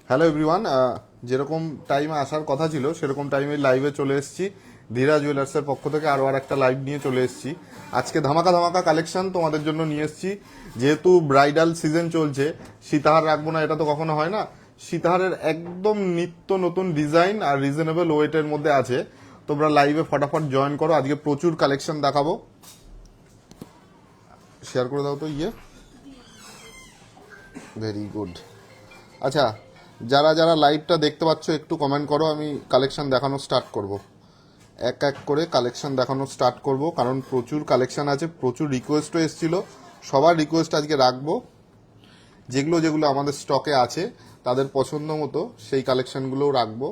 Hello everyone, যেরকম টাইমে আসার কথা ছিল সেরকম টাইমে লাইভে চলে এসেছি। ধীরা জুয়েলার্সের পক্ষ থেকে আরও একটা লাইভ নিয়ে চলে এসেছি। আজকে ধামাকা ধামাকা কালেকশন তোমাদের জন্য নিয়ে এসেছি। যেহেতু ব্রাইডাল সিজন চলছে, সীতাহার রাখবো না এটা তো কখনো হয় না। সীতাহারের একদম নিত্য নতুন ডিজাইন আর রিজনেবল ওয়েটের মধ্যে আছে। তোমরা লাইভে ফটাফট জয়েন করো, আজকে প্রচুর কালেকশন দেখাবো। শেয়ার করে দাও তো ভেরি গুড। আচ্ছা, যারা যারা লাইভটা দেখতে পাচ্ছ একটু কমেন্ট করো, আমি কালেকশন দেখানো স্টার্ট করব। এক এক করে কালেকশন দেখানো স্টার্ট করব, কারণ প্রচুর কালেকশন আছে, প্রচুর রিকোয়েস্টও এসেছিলো। সবার রিকোয়েস্ট আজকে রাখবো। যেগুলো যেগুলো আমাদের স্টকে আছে তাদের পছন্দ মতো সেই কালেকশনগুলোও রাখবো।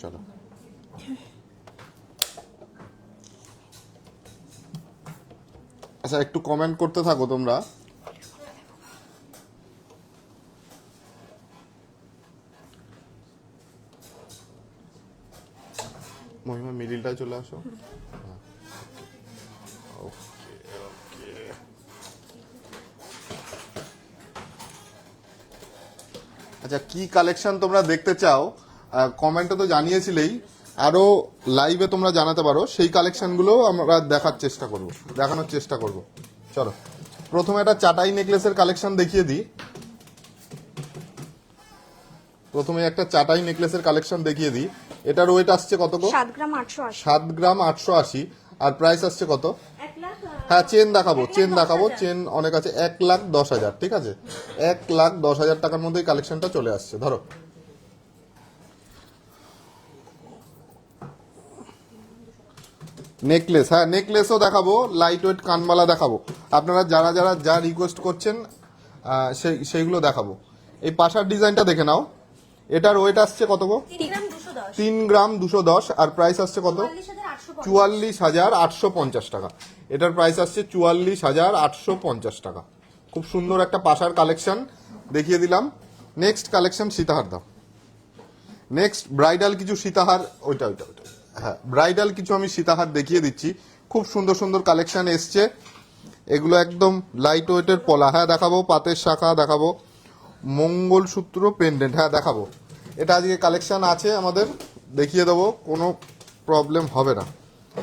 চলো। আচ্ছা, একটু কমেন্ট করতে থাকো তোমরা। মহিমা মিডিলটায় চলে আসো। ওকে ওকে। আচ্ছা, কি কালেকশন তোমরা দেখতে চাও কমেন্টে তো জানিয়েছিলেই, আরো লাইভে তোমরা জানাতে পারো। সেই কালেকশনগুলো আমরা দেখানোর চেষ্টা করব। চলো, প্রথমে একটা চাটাই নেকলেসের কালেকশন দেখিয়ে দিই। এটার ওয়েট আসছে কত গো? 7 গ্রাম 880। 7 গ্রাম 880। আর প্রাইস আসছে কত? হ্যাঁ, চেন দেখাবো। চেন অনেক আছে। 1,10,000। ঠিক আছে, 1,10,000 টাকার মধ্যে কালেকশনটা চলে আসছে। ধরো, নেকলেস। হ্যাঁ, নেকলেসও দেখাবো, লাইট ওয়েট কানমালা দেখাবো। আপনারা যারা যারা যা রিকোয়েস্ট করছেন সেইগুলো দেখাবো। এই পাশার ডিজাইনটা দেখে নাও। এটার ওয়েট আসছে কত গো? 3 গ্রাম 210। আর প্রাইস আসছে কত? 44,850 টাকা। এটার প্রাইস আসছে 44,850 টাকা। খুব সুন্দর একটা পাশার কালেকশন দেখিয়ে দিলাম। নেক্সট কালেকশন সীতাহার দাও। নেক্সট ব্রাইডাল কিছু সীতাহার, ওইটা। হ্যাঁ, ব্রাইডাল কিছু আমি সীতাহার দেখিয়ে দিচ্ছি। খুব সুন্দর সুন্দর কালেকশন এসছে। এগুলো একদম লাইট ওয়েটের পলা। হ্যাঁ দেখাবো। পাতের শাখা দেখাবো। মঙ্গলসূত্র পেন্ডেন্ট হ্যাঁ দেখাবো। এটা আজকে কালেকশন আছে আমাদের, দেখিয়ে দেবো, কোনো প্রবলেম হবে না।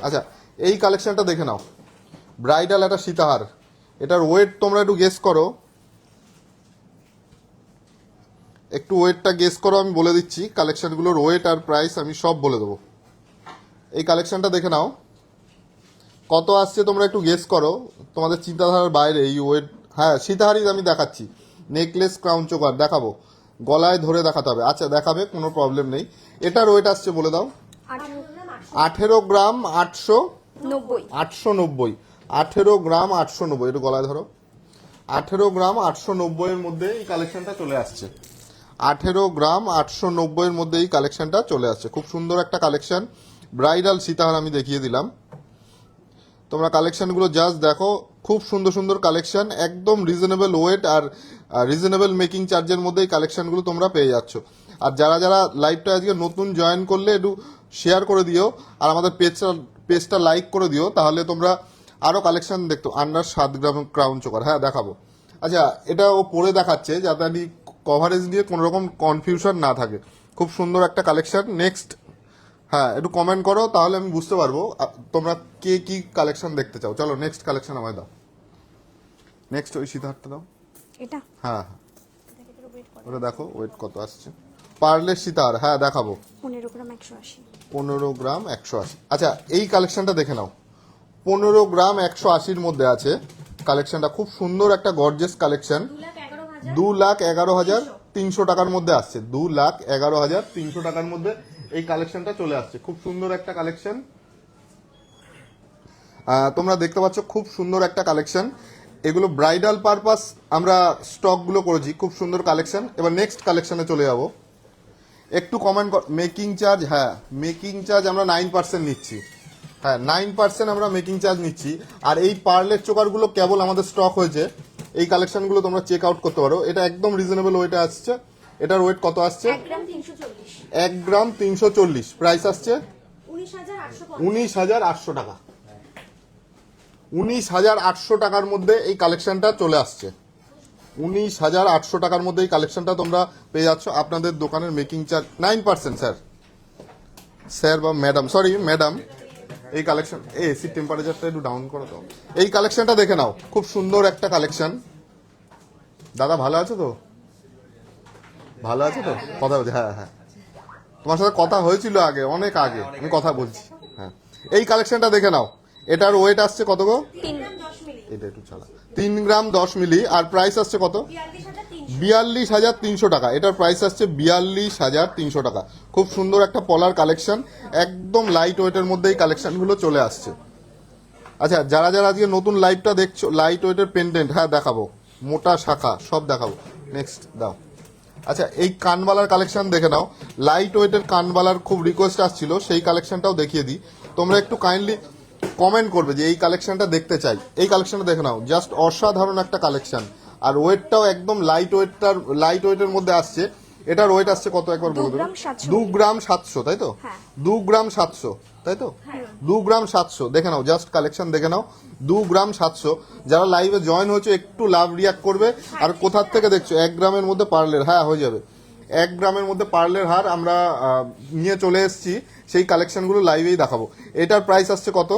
আচ্ছা, এই কালেকশনটা দেখে নাও। ব্রাইডাল একটা সীতাহার। এটার ওয়েট তোমরা একটু গেস করো। ওয়েটটা গেস করো, আমি বলে দিচ্ছি। কালেকশনগুলোর ওয়েট আর প্রাইস আমি সব বলে দেবো। এই কালেকশনটা দেখে নাও, কত আসছে তোমরা একটু গেস করো। তোমাদের চিন্তাধারার বাইরে এই ওয়েট। হ্যাঁ, সীতাহারই আমি দেখাচ্ছি। নেকলেস ক্রাউন চোকার দেখাবো, গলায় ধরে দেখাতে হবে। আচ্ছা, দেখাবে, কোনো প্রবলেম নেই। এটার ওয়েট আসছে বলে দাও। 18 গ্রাম 890। 18 গ্রাম 890। একটু গলায় ধরো। 18 গ্রাম 890 এর মধ্যে এই কালেকশনটা চলে আসছে। 18 গ্রাম 890 এর মধ্যে এই কালেকশনটা চলে আসছে। খুব সুন্দর একটা কালেকশন। ব্রাইডাল সীতাহার আমি দেখিয়ে দিলাম। তোমরা কালেকশনগুলো জাস্ট দেখো। খুব সুন্দর সুন্দর কালেকশন, একদম রিজনেবল ওয়েট আর রিজনেবল মেকিং চার্জের মধ্যে এই কালেকশনগুলো তোমরা পেয়ে যাচ্ছ। আর যারা যারা লাইভটা আজকে নতুন জয়েন করলে একটু শেয়ার করে দিও, আর আমাদের পেজটা লাইক করে দিও, তাহলে তোমরা আরও কালেকশন দেখতো। আন্ডার 7 গ্রাম ক্রাউন চোকার হ্যাঁ দেখাবো। আচ্ছা, এটা ও পরে দেখাচ্ছে যাতে আমি কভারেজ নিয়ে কোনো রকম কনফিউশন না থাকে। খুব সুন্দর একটা কালেকশন। নেক্সট, হ্যাঁ একটু কমেন্ট করো, তাহলে আমি বুঝতে পারবো তোমরা কে কি কালেকশন দেখতে চাও। চলো, নেক্সট কালেকশন আমায় দাও। নেক্সট ওই সীতাহারটা দাও। এটা হ্যাঁ ওটা দেখো, ওয়েট কত আসছে। পার্লের সীতাহার হ্যাঁ দেখাবো। 15 গ্রাম 180। 15 গ্রাম 180। আচ্ছা, এই কালেকশনটা দেখে নাও। 15 গ্রাম 180-র মধ্যে আছে কালেকশনটা। খুব সুন্দর একটা গর্জেস কালেকশন। 2,11,300 টাকার মধ্যে আসছে। 2,11,300 টাকার মধ্যে এই কালেকশনটা চলে আসছে। খুব সুন্দর একটা কালেকশন। তোমরা দেখতে পাচ্ছ, খুব সুন্দর একটা কালেকশন। এগুলো ব্রাইডাল পারপাস আমরা স্টকগুলো করেছি। খুব সুন্দর কালেকশন। এবার নেক্সট কালেকশনে চলে যাব। একটু কমেন্ট মেকিং চার্জ। হ্যাঁ, মেকিং চার্জ আমরা 9% নিচ্ছি। হ্যাঁ, 9% আমরা মেকিং চার্জ নিচ্ছি। আর এই পার্লের চোকারগুলো কেবল আমাদের স্টক হয়েছে। এই কালেকশনগুলো তোমরা চেক আউট করতে পারো। এটা একদম রিজনেবল ওয়েটে আসছে। এটার ওয়েট কত আসছে? 1 গ্রাম 340। প্রাইস আসছে 19,800 টাকা। 19,800 টাকার মধ্যে এই কালেকশনটা চলে আসছে। 19,800 টাকার মধ্যে এই কালেকশনটা তোমরা পেয়ে যাচ্ছ। আপনাদের দোকানের মেকিং চার্জ 9%। স্যার বা ম্যাডাম, সরি ম্যাডাম, এই কালেকশন এসি টেম্পারেচারটা একটু ডাউন করো তো। এই কালেকশনটা দেখে নাও, খুব সুন্দর একটা কালেকশন। দাদা ভালো আছো তো? ভালো আছো তো? কথা বলছি, হ্যাঁ হ্যাঁ, তোমার সাথে কথা হয়েছিল আগে, অনেক আগে, আমি কথা বলছি। হ্যাঁ, এই কালেকশনটা দেখে নাও। এটার ওয়েট আসছে কত গো? 3 এটা একটু ছাড়া, 3 গ্রাম 10 মিলি। আর প্রাইস আসছে কত? 42,300 টাকা। এটার প্রাইস আসছে 42,300 টাকা। খুব সুন্দর একটা পলার কালেকশন, একদম লাইট ওয়েটের মধ্যে এই কালেকশনগুলো চলে আসছে। আচ্ছা, যারা যারা আজকে নতুন লাইভটা দেখছো, লাইট ওয়েটের পেন্ডেন্ট, হ্যাঁ দেখাবো, মোটা শাখা সব দেখাবো। নেক্সট দাও। আচ্ছা, এই কানবালার কালেকশন দেখে নাও। লাইট ওয়েটের কানবালার খুব রিকোয়েস্ট আসছিল, সেই কালেকশনটাও দেখিয়ে দিই। তোমরা একটু কাইন্ডলি কমেন্ট করবে যে এই কালেকশনটা দেখতে চাই। এই কালেকশনটা দেখে নাও, জাস্ট অসাধারণ একটা কালেকশন। আর ওয়েটটাও একদম লাইট ওয়েটের মধ্যে আসছে। এটার ওয়েট আসছে কত একবার বলে 2 দেবো? গ্রাম 700 2 গ্রাম 700, তাই তো? হ্যাঁ। 2 গ্রাম 700, তাই তো? 2 গ্রাম 700 দেখে নাও, জাস্ট কালেকশন দেখে নাও। 2 গ্রাম 700। যারা লাইভে জয়েন হয়েছে একটু লাভ রিয়াক্ট করবে। আর কোথার থেকে দেখছো? 1 গ্রামের মধ্যে পার্লের, হ্যাঁ হয়ে যাবে। 1 গ্রামের মধ্যে পার্লের হার আমরা নিয়ে চলে এসেছি, সেই কালেকশনগুলো লাইভেই দেখাবো। এটার প্রাইস আসছে কত?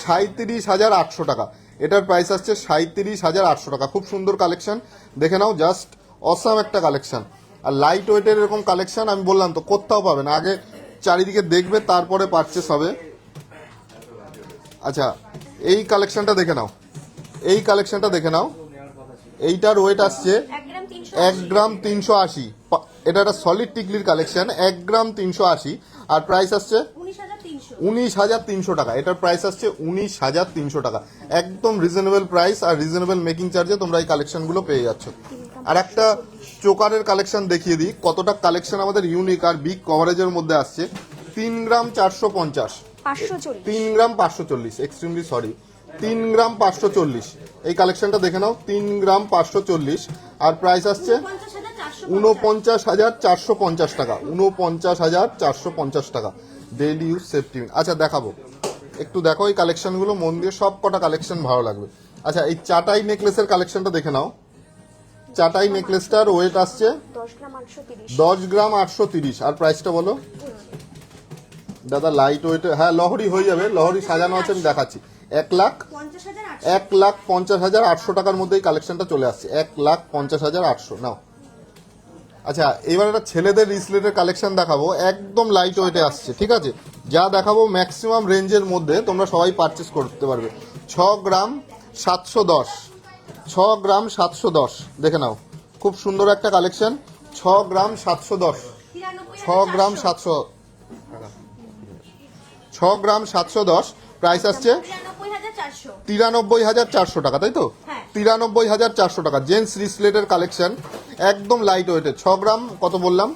37,800 টাকা। এটার প্রাইস আসছে 37,800 টাকা। খুব সুন্দর কালেকশন, দেখে নাও, জাস্ট অসাম একটা কালেকশন। আর লাইট ওয়েটের এরকম কালেকশন আমি বললাম তো কোথাও পাবে না, আগে চারিদিকে দেখবে তারপরে পারচেস হবে। আচ্ছা, এই কালেকশনটা দেখে নাও, এই কালেকশনটা দেখে নাও। এইটার ওয়েট আসছে 1 গ্রাম 380। এটা একটা সলিড টিকলির কালেকশন, 1 গ্রাম 380। আর প্রাইস আসছে 19,300 টাকা। এটার প্রাইস আসছে 19,300 টাকা। একদম রিজনেবল প্রাইস আর রিজনেবল মেকিং চার্জে তোমরা এই কালেকশনগুলো পেয়ে যাচ্ছ। আর একটা চোকারের কালেকশন দেখিয়ে দিই, কতটা কালেকশন আমাদের ইউনিক আর বিগ কভারেজের মধ্যে আসছে। 3 গ্রাম 450, 540 3 গ্রাম 540, এক্সট্রিমলি সরি, 3 গ্রাম 540। এই কালেকশনটা দেখে নাও, 3 গ্রাম 540। আর প্রাইস আসছে 49,450 টাকা। 49,450 টাকা। Daily use safety. আচ্ছা দেখাবো, একটু দেখো এই কালেকশনগুলো মন দিয়ে, সব কটা কালেকশন ভালো লাগবে। আচ্ছা, এই চাটাই নেকলেসের কালেকশনটা দেখে নাও। চাটাই নেকলেসটার ওয়েট আসছে 10 গ্রাম 830 10 গ্রাম 830। আর প্রাইসটা বলো দাদা? লাইট ওয়েট, হ্যাঁ লহরি হয়ে যাবে, লহরি সাজানো আছে, আমি দেখাচ্ছি। 1,50,800 টাকার মধ্যে এই কালেকশনটা চলে আসছে। 1,50,800 নাও। আচ্ছা, এবার একটা ছেলেদের রিসলেটের কালেকশন দেখাবো, একদম লাইট ওয়েটে আসছে, ঠিক আছে? যা দেখাবো ম্যাক্সিমাম রেঞ্জের মধ্যে তোমরা সবাই পারচেস করতে পারবে। 6 গ্রাম 710, 6 গ্রাম 710 দেখে নাও। খুব সুন্দর একটা কালেকশন, 6 গ্রাম 710, 6 গ্রাম 700, 6 গ্রাম 710। প্রাইস আসছে 93,400 টাকা, তাই তো? 93,400 টাকা। জেন্টস রিসলেটের কালেকশন, একদম লাইট ওয়েটে। 6 গ্রাম কত বললাম?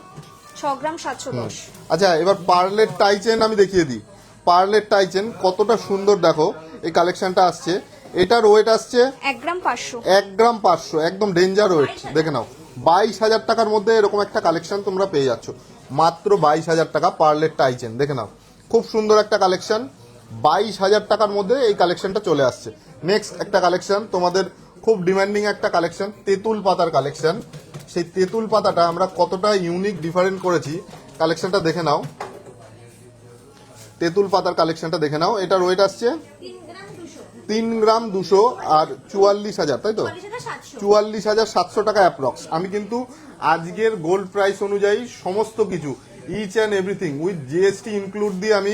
6 গ্রাম 710 আচ্ছা, এবার পার্লের টাই চেন আমি দেখিয়ে দিই। পার্লের টাই চেন কতটা সুন্দর দেখো, এই কালেকশনটা আসছে। এটার ওয়েট আসছে 1 গ্রাম 500 1 গ্রাম 500, একদম ডেঞ্জার ওয়েট, দেখে নাও। 22,000 টাকার মধ্যে এরকম একটা কালেকশন তোমরা পেয়ে যাচ্ছ, মাত্র 22,000 টাকা। পার্লের টাই চেন দেখে নাও, খুব সুন্দর একটা কালেকশন। 22,000 টাকার মধ্যে এই কালেকশনটা চলে আসছে। নেক্সট একটা কালেকশন, তোমাদের খুব ডিমান্ডিং একটা কালেকশন, তেঁতুল পাতার কালেকশন। সেই তেঁতুল পাতাটা আমরা কতটা ইউনিক ডিফারেন্ট করেছি, কালেকশনটা দেখে নাও। তেঁতুল পাতার কালেকশনটা দেখে নাও। এটার ওয়েট আসছে 3 গ্রাম 200 আর 44,000, তাই তো? 44,700 টাকা অ্যাপ্রক্স। আমি কিন্তু আজকের গোল্ড প্রাইস অনুযায়ী সমস্ত কিছু each and everything with GST include দিয়ে আমি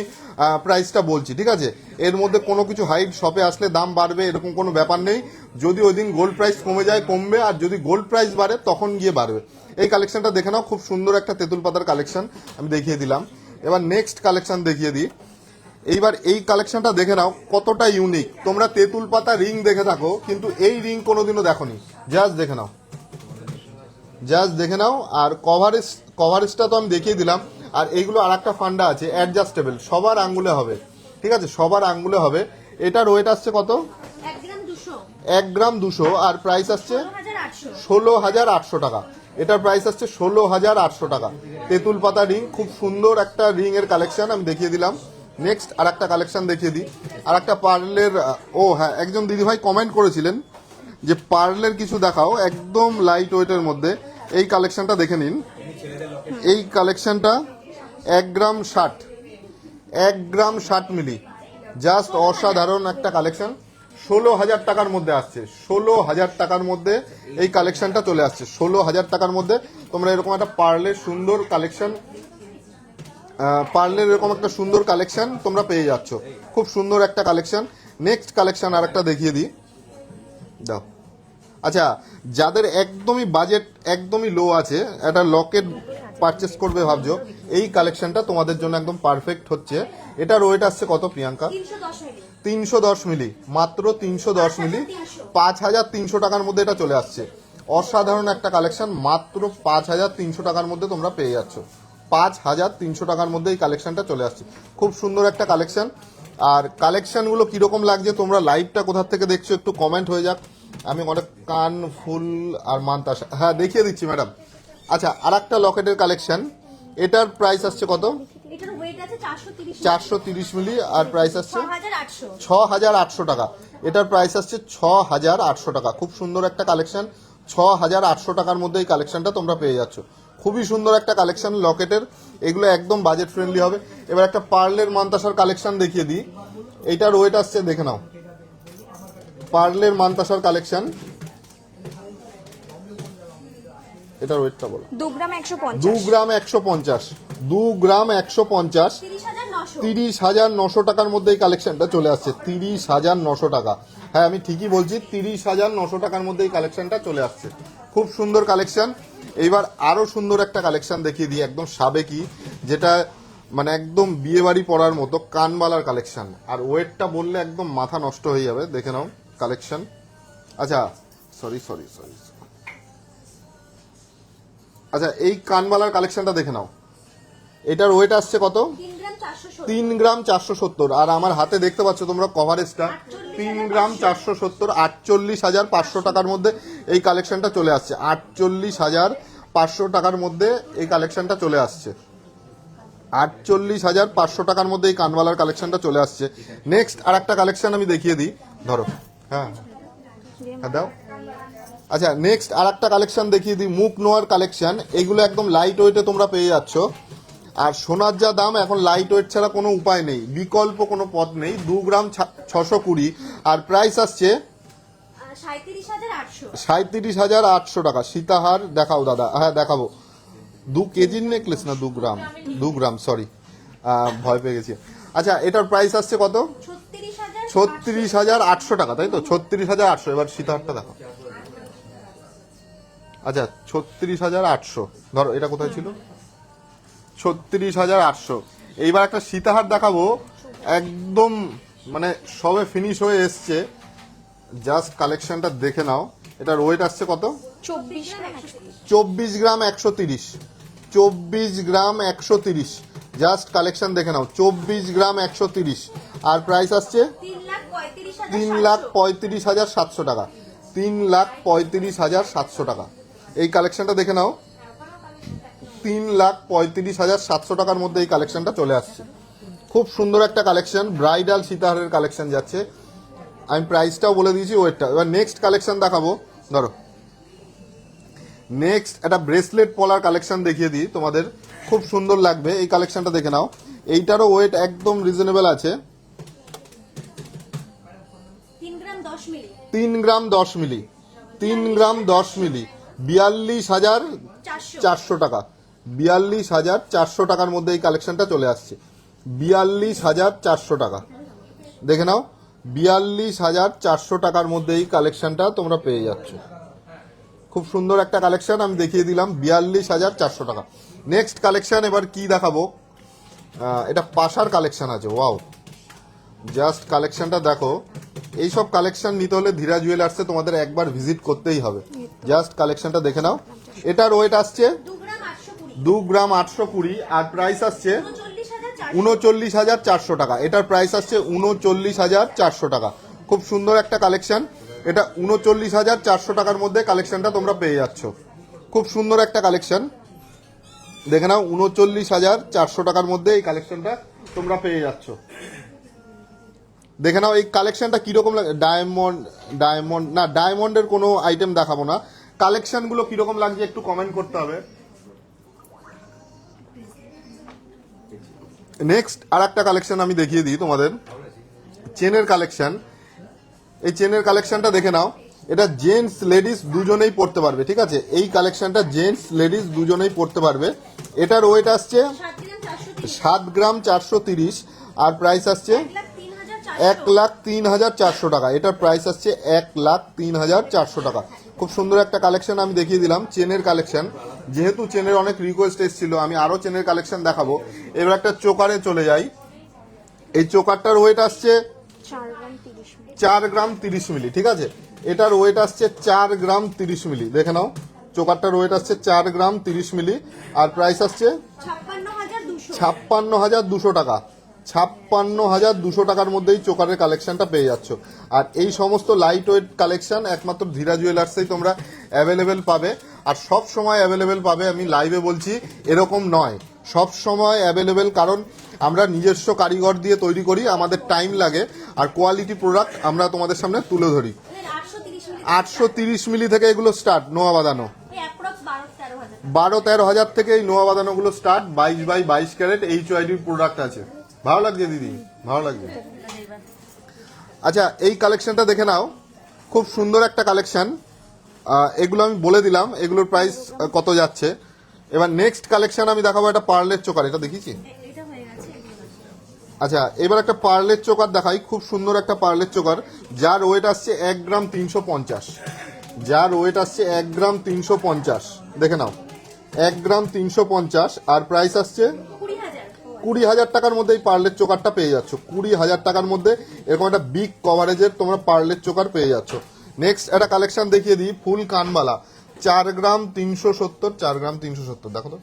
প্রাইসটা বলছি, ঠিক আছে? এর মধ্যে কোনো কিছু হাইট, শপে আসলে দাম বাড়বে এরকম কোনো ব্যাপার নেই। যদি ওই দিন গোল্ড প্রাইস কমে যায় কমবে, আর যদি গোল্ড প্রাইস বাড়ে তখন গিয়ে বাড়বে। এই কালেকশনটা দেখে নাও, খুব সুন্দর একটা তেঁতুল পাতার কালেকশন আমি দেখিয়ে দিলাম। এবার নেক্সট কালেকশন দেখিয়ে দিই। এইবার এই কালেকশনটা দেখে নাও কতটা ইউনিক। তোমরা তেঁতুল পাতা রিং দেখে থাকো, কিন্তু এই রিং কোনোদিনও দেখোনি। জাস্ট দেখে নাও, জাস্ট দেখে নাও। আর কভারেজটা তো আমি দেখিয়ে দিলাম। আর এইগুলো আর একটা ফান্ডা আছে, অ্যাডজাস্টেবল, সবার আঙ্গুলে হবে, ঠিক আছে? সবার আঙ্গুলে হবে। এটার ওয়েট আসছে কত? 1 গ্রাম 200। আর প্রাইস আসছে 16,800 টাকা। এটার প্রাইস আসছে 16,800 টাকা। তেঁতুল পাতা রিং, খুব সুন্দর একটা রিং এর কালেকশন আমি দেখিয়ে দিলাম। নেক্সট আর একটা কালেকশন দেখিয়ে দিই, আর একটা পার্লের। ও হ্যাঁ, একজন দিদিভাই কমেন্ট করেছিলেন যে পার্লের কিছু দেখাও একদম লাইট ওয়েটের মধ্যে। এই কালেকশনটা দেখে নিন। এই কালেকশনটা 1 গ্রাম 60 মিলি, জাস্ট অসাধারণ একটা কালেকশন। 16,000 টাকার মধ্যে আসছে, 16,000 টাকার মধ্যে এই কালেকশনটা চলে আসছে। 16,000 টাকার মধ্যে তোমরা এরকম একটা পার্লের সুন্দর কালেকশন, পার্লের এরকম একটা সুন্দর কালেকশন তোমরা পেয়ে যাচ্ছ। খুব সুন্দর একটা কালেকশন। নেক্সট কালেকশন আর একটা দেখিয়ে দিই, দাও। আচ্ছা, যাদের একদমই বাজেট একদমই লো আছে, একটা লকেট পারচেস করবে ভাবছো, এই কালেকশনটা তোমাদের জন্য একদম পারফেক্ট হচ্ছে। এটার ওয়েট আসছে কত প্রিয়াঙ্কা? 310 মিলি, মাত্র 310 মিলি, 5,300 টাকার মধ্যে এটা চলে আসছে। অসাধারণ একটা কালেকশন, মাত্র 5,300 টাকার মধ্যে তোমরা পেয়ে যাচ্ছ। 5,300 টাকার মধ্যে এই কালেকশনটা চলে আসছে। খুব সুন্দর একটা কালেকশন। আর কালেকশনগুলো কিরকম লাগছে, তোমরা লাইভটা কোথা থেকে দেখছো একটু কমেন্ট হয়ে যাক। আমি অনেক কান ফুল আর মান্তাসা, হ্যাঁ দেখিয়ে দিচ্ছি ম্যাডাম। আচ্ছা, আর একটা লকেটের কালেকশন, এটার প্রাইস আসছে কত? এটার ওয়েট আছে 430 মিলি, আর প্রাইস আসছে 6,800। 6,800 টাকা। এটার প্রাইস আসছে 6,800 টাকা। খুব সুন্দর একটা কালেকশন, 6,800 টাকার মধ্যে এই কালেকশনটা তোমরা পেয়ে যাচ্ছ। খুবই সুন্দর একটা কালেকশন লকেটের, এগুলো একদম বাজেট ফ্রেন্ডলি হবে। এবার একটা পার্লের মান্তাসার কালেকশন দেখিয়ে দিই। এইটার ওয়েট আসছে, দেখে নাও, পার্লের মান্তাসার কালেকশন, এটার ওয়েটটা বলো। 2 গ্রাম 150। 2 গ্রাম 150, 2 গ্রাম 150, 30,900 টাকার মধ্যে এই কালেকশনটা চলে আসছে। 30,900 টাকা, হ্যাঁ আমি ঠিকই বলছি, 30,900 টাকার মধ্যে এই কালেকশনটা চলে আসছে। খুব সুন্দর কালেকশন। এইবার আরো সুন্দর একটা কালেকশন দেখিয়ে দিই, একদম সাবেকি, যেটা মানে একদম বিয়ে বাড়ি পড়ার মতো কানবালার কালেকশন। আর ওয়েটটা বললে একদম মাথা নষ্ট হয়ে যাবে। দেখে নাও কালেকশন। আচ্ছা, সরি, আচ্ছা এই কানবালার কালেকশনটা দেখে নাও। এটার ওয়েট আসছে কত? 3 গ্রাম 470। আর আমার হাতে দেখতে পাচ্ছ তোমরা কভারেজটা, 3 গ্রাম 470, 48,500 টাকার মধ্যে এই কালেকশনটা চলে আসছে। 48,500 টাকার মধ্যে এই কালেকশনটা চলে আসছে। 48,500 টাকার মধ্যে এই কানবালার কালেকশনটা চলে আসছে। নেক্সট আর একটা কালেকশন আমি দেখিয়ে দিই, ধরো। হ্যাঁ দাও। আচ্ছা, নেক্সট আর একটা কালেকশন দেখিয়ে দিই, মুখ নোয়ার কালেকশন। এগুলো একদম লাইট ওয়েটে তোমরা পেয়ে যাচ্ছ। আর সোনার যা দাম, এখন লাইট ওয়েট ছাড়া কোনো উপায় নেই, বিকল্প কোনো পথ নেই। 2 গ্রাম 620, আর প্রাইস আসছে 37,800 টাকা। সীতাহার দেখাও দাদা, হ্যাঁ দেখাবো। 2 কেজির নেকলেস না 2 গ্রাম, সরি, ভয় পেয়ে গেছি। আচ্ছা, এটার প্রাইস আসছে কত? 36,800 টাকা, তাই তো? 36,800। এবার সীতাহারটা দেখো। আচ্ছা, 36,800, ধরো এটা কোথায় ছিল? 36,800। এইবার একটা সীতাহার দেখাবো, একদম মানে সবে ফিনিশ হয়ে এসছে। জাস্ট কালেকশনটা দেখে নাও। এটার ওয়েট আসছে কত? 24 গ্রাম 130, 24 গ্রাম 130। জাস্ট কালেকশন দেখে নাও, 24 গ্রাম 130, আর প্রাইস আসছে 3,35,700 টাকা। 3,35,700 টাকা। এই কালেকশনটা দেখে নাও, 3,35,700 টাকার মধ্যে এই কালেকশনটা চলে আসছে। খুব সুন্দর একটা কালেকশন, ব্রাইডাল সীতাহারের কালেকশন যাচ্ছে। আমি প্রাইসটাও বলে দিয়েছি, ওয়েটটা। এবার নেক্সট কালেকশন দেখাবো, ধরো। নেক্সট একটা ব্রেসলেট পলার কালেকশন দেখিয়ে দিই তোমাদের, খুব সুন্দর লাগবে। এই কালেকশনটা দেখে নাও, এইটারও ওয়েট একদম রিজনেবল আছে। 3 গ্রাম 10 মিলি, 3 গ্রাম 10 মিলি, 42,400 টাকা। 42,400 টাকার মধ্যে এই কালেকশনটা চলে আসছে। 42,400 টাকা, দেখে নাও। 42,400 টাকার মধ্যে এই কালেকশনটা তোমরা পেয়ে যাচ্ছ। খুব সুন্দর একটা কালেকশন আমি দেখিয়ে দিলাম, 42,400 টাকা। নেক্সট কালেকশন এবার কি দেখাবো, এটা পাশার কালেকশন আছে। ওয়াও, জাস্ট কালেকশনটা দেখো। এইসব কালেকশন নিতে হলে ধীরা জুয়েলার্সে তোমাদের একবার ভিজিট করতেই হবে। জাস্ট কালেকশনটা দেখে নাও। এটার ওয়েট আসছে 2 গ্রাম 820, আর প্রাইস আসছে 39,400 টাকা। এটার প্রাইস আসছে 39,400 টাকা। খুব সুন্দর একটা কালেকশন, এটা 39,400 টাকার মধ্যে কালেকশনটা তোমরা পেয়ে যাচ্ছ। খুব সুন্দর একটা কালেকশন, দেখে নাও। 39,400 টাকার মধ্যে এই কালেকশনটা তোমরা পেয়ে যাচ্ছ। দেখে নাও এই কালেকশনটা কিরকম লাগে। ডায়মন্ড না, ডায়মন্ডের কোনো আইটেম দেখাবো না। কালেকশনগুলো কিরকম লাগছে একটু কমেন্ট করতে হবে। নেক্সট আর একটা কালেকশন আমি দেখিয়ে দিই তোমাদের, চেনের কালেকশন। এই চেনের কালেকশনটা দেখে নাও, এটা জেন্টস লেডিস দুজনেই পড়তে পারবে, ঠিক আছে। এই কালেকশনটা জেন্টস লেডিস দুজনেই পড়তে পারবে। এটার ওয়েট আসছে 7 গ্রাম 430 7 গ্রাম 430 আর প্রাইস আসছে 1,03,400 1,03,400 টাকা। এটার প্রাইস আসছে 1,03,400 টাকা। খুব সুন্দর একটা কালেকশন আমি দেখিয়ে দিলাম, চেনের কালেকশন। যেহেতু চেনের অনেক রিকোয়েস্ট এসেছিল, আমি আরো চেনের কালেকশন দেখাবো। এবার একটা চোকারে চলে যাই। এই চোকারটার ওয়েট আসছে 4 গ্রাম 30 মিলি। 4 গ্রাম 30 মিলি, ঠিক আছে। এটার ওয়েট আসছে 4 গ্রাম 30 মিলি, দেখে নাও। চোকারটার ওয়েট আসছে 4 গ্রাম 30 মিলি আর প্রাইস আসছে 56,200 56,200 টাকা। 56,200 টাকার মধ্যেই চোকারের কালেকশনটা পেয়ে যাচ্ছ। আর এই সমস্ত লাইট ওয়েট কালেকশন একমাত্র ধীরা জুয়েলার্সেই তোমরা অ্যাভেলেবেল পাবে। আর সব সময় অ্যাভেলেবেল পাবে, আমি লাইভে বলছি এরকম নয়, সব সময় অ্যাভেলেবেল। কারণ আমরা নিজস্ব কারিগর দিয়ে তৈরি করি, আমাদের টাইম লাগে, আর কোয়ালিটি প্রোডাক্ট আমরা তোমাদের সামনে তুলে ধরি। 830 মিলি থেকে এগুলো স্টার্ট, নোয়া বাঁধানো। এই অ্যাপ্রক্স 12-13 হাজার। 12-13 হাজার থেকে এই নোয়া বাঁধানোগুলো start. 22x22 carat HYD product আছে। ভালো লাগছে দিদি? ভালো লাগছে। আচ্ছা, এই কালেকশনটা দেখে নাও, খুব সুন্দর একটা কালেকশন। এগুলো আমি বলে দিলাম এগুলোর প্রাইস কত যাচ্ছে। এবার নেক্সট কালেকশন আমি দেখাবো, একটা পার্লের চোকার। এটা দেখিয়েছি। এটা হয়ে গেছে, এগুলো আছে। আচ্ছা, এবার একটা পার্লের চোকার দেখাই। খুব সুন্দর একটা পার্লের চোকার, যার ওয়েট আসছে 1 গ্রাম 350। যার ওয়েট আসছে 1 গ্রাম 350, দেখে নাও। 1 গ্রাম 350 আর প্রাইস আসছে 20,000। 20,000 টাকার মধ্যে এই পার্লের চোকারটা পেয়ে যাচ্ছ। 20,000 টাকার মধ্যে এরকম একটা বিগ কভারেজের তোমরা পার্লের চোকার পেয়ে যাচ্ছ। নেক্সট একটা কালেকশন দেখিয়ে দিই, ফুল কানবালা। 4 গ্রাম 370। 4 গ্রাম 370, দেখো তো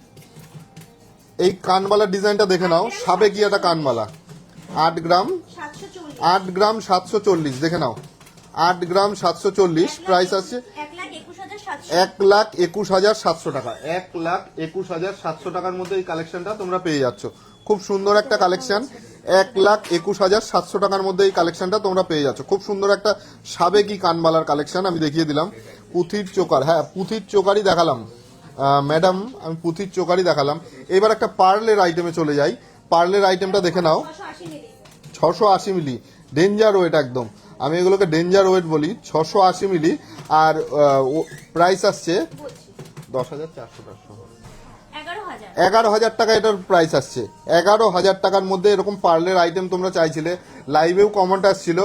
এই কানবালার ডিজাইনটা দেখে নাও। সাবেকি একটা কানবালা। 8 গ্রাম 740। 8 গ্রাম 740, দেখে নাও। 8 গ্রাম 740 প্রাইস আছে 1,21,700। 1,21,700 টাকা। 1,21,700 টাকার মধ্যে এই কালেকশনটা তোমরা পেয়ে যাচ্ছ। খুব সুন্দর একটা কালেকশন। 1,21,700 টাকার মধ্যে এই কালেকশনটা তোমরা পেয়ে যাচ্ছ। খুব সুন্দর একটা সাবেকি কানবালার কালেকশন আমি দেখিয়ে দিলাম। পুঁথির চোকার, হ্যাঁ পুঁথির চোকারই দেখালাম ম্যাডাম, আমি পুঁথির চোকারই দেখালাম। এবার একটা পার্লের আইটেমে চলে যাই। পার্লের আইটেমটা দেখে নাও। 680 মিলি। 680 মিলি, ডেঞ্জার ওয়েট একদম। আমি এগুলোকে ডেঞ্জার ওয়েট বলি। 680 মিলি আর প্রাইস আসছে 10,400 টাকা। 11,000। 11,000 টাকা এটার প্রাইস আসছে। 11,000 টাকার মধ্যে এরকম পার্লের আইটেম তোমরা চাইছিলে, লাইভেও কমেন্ট আসছিল,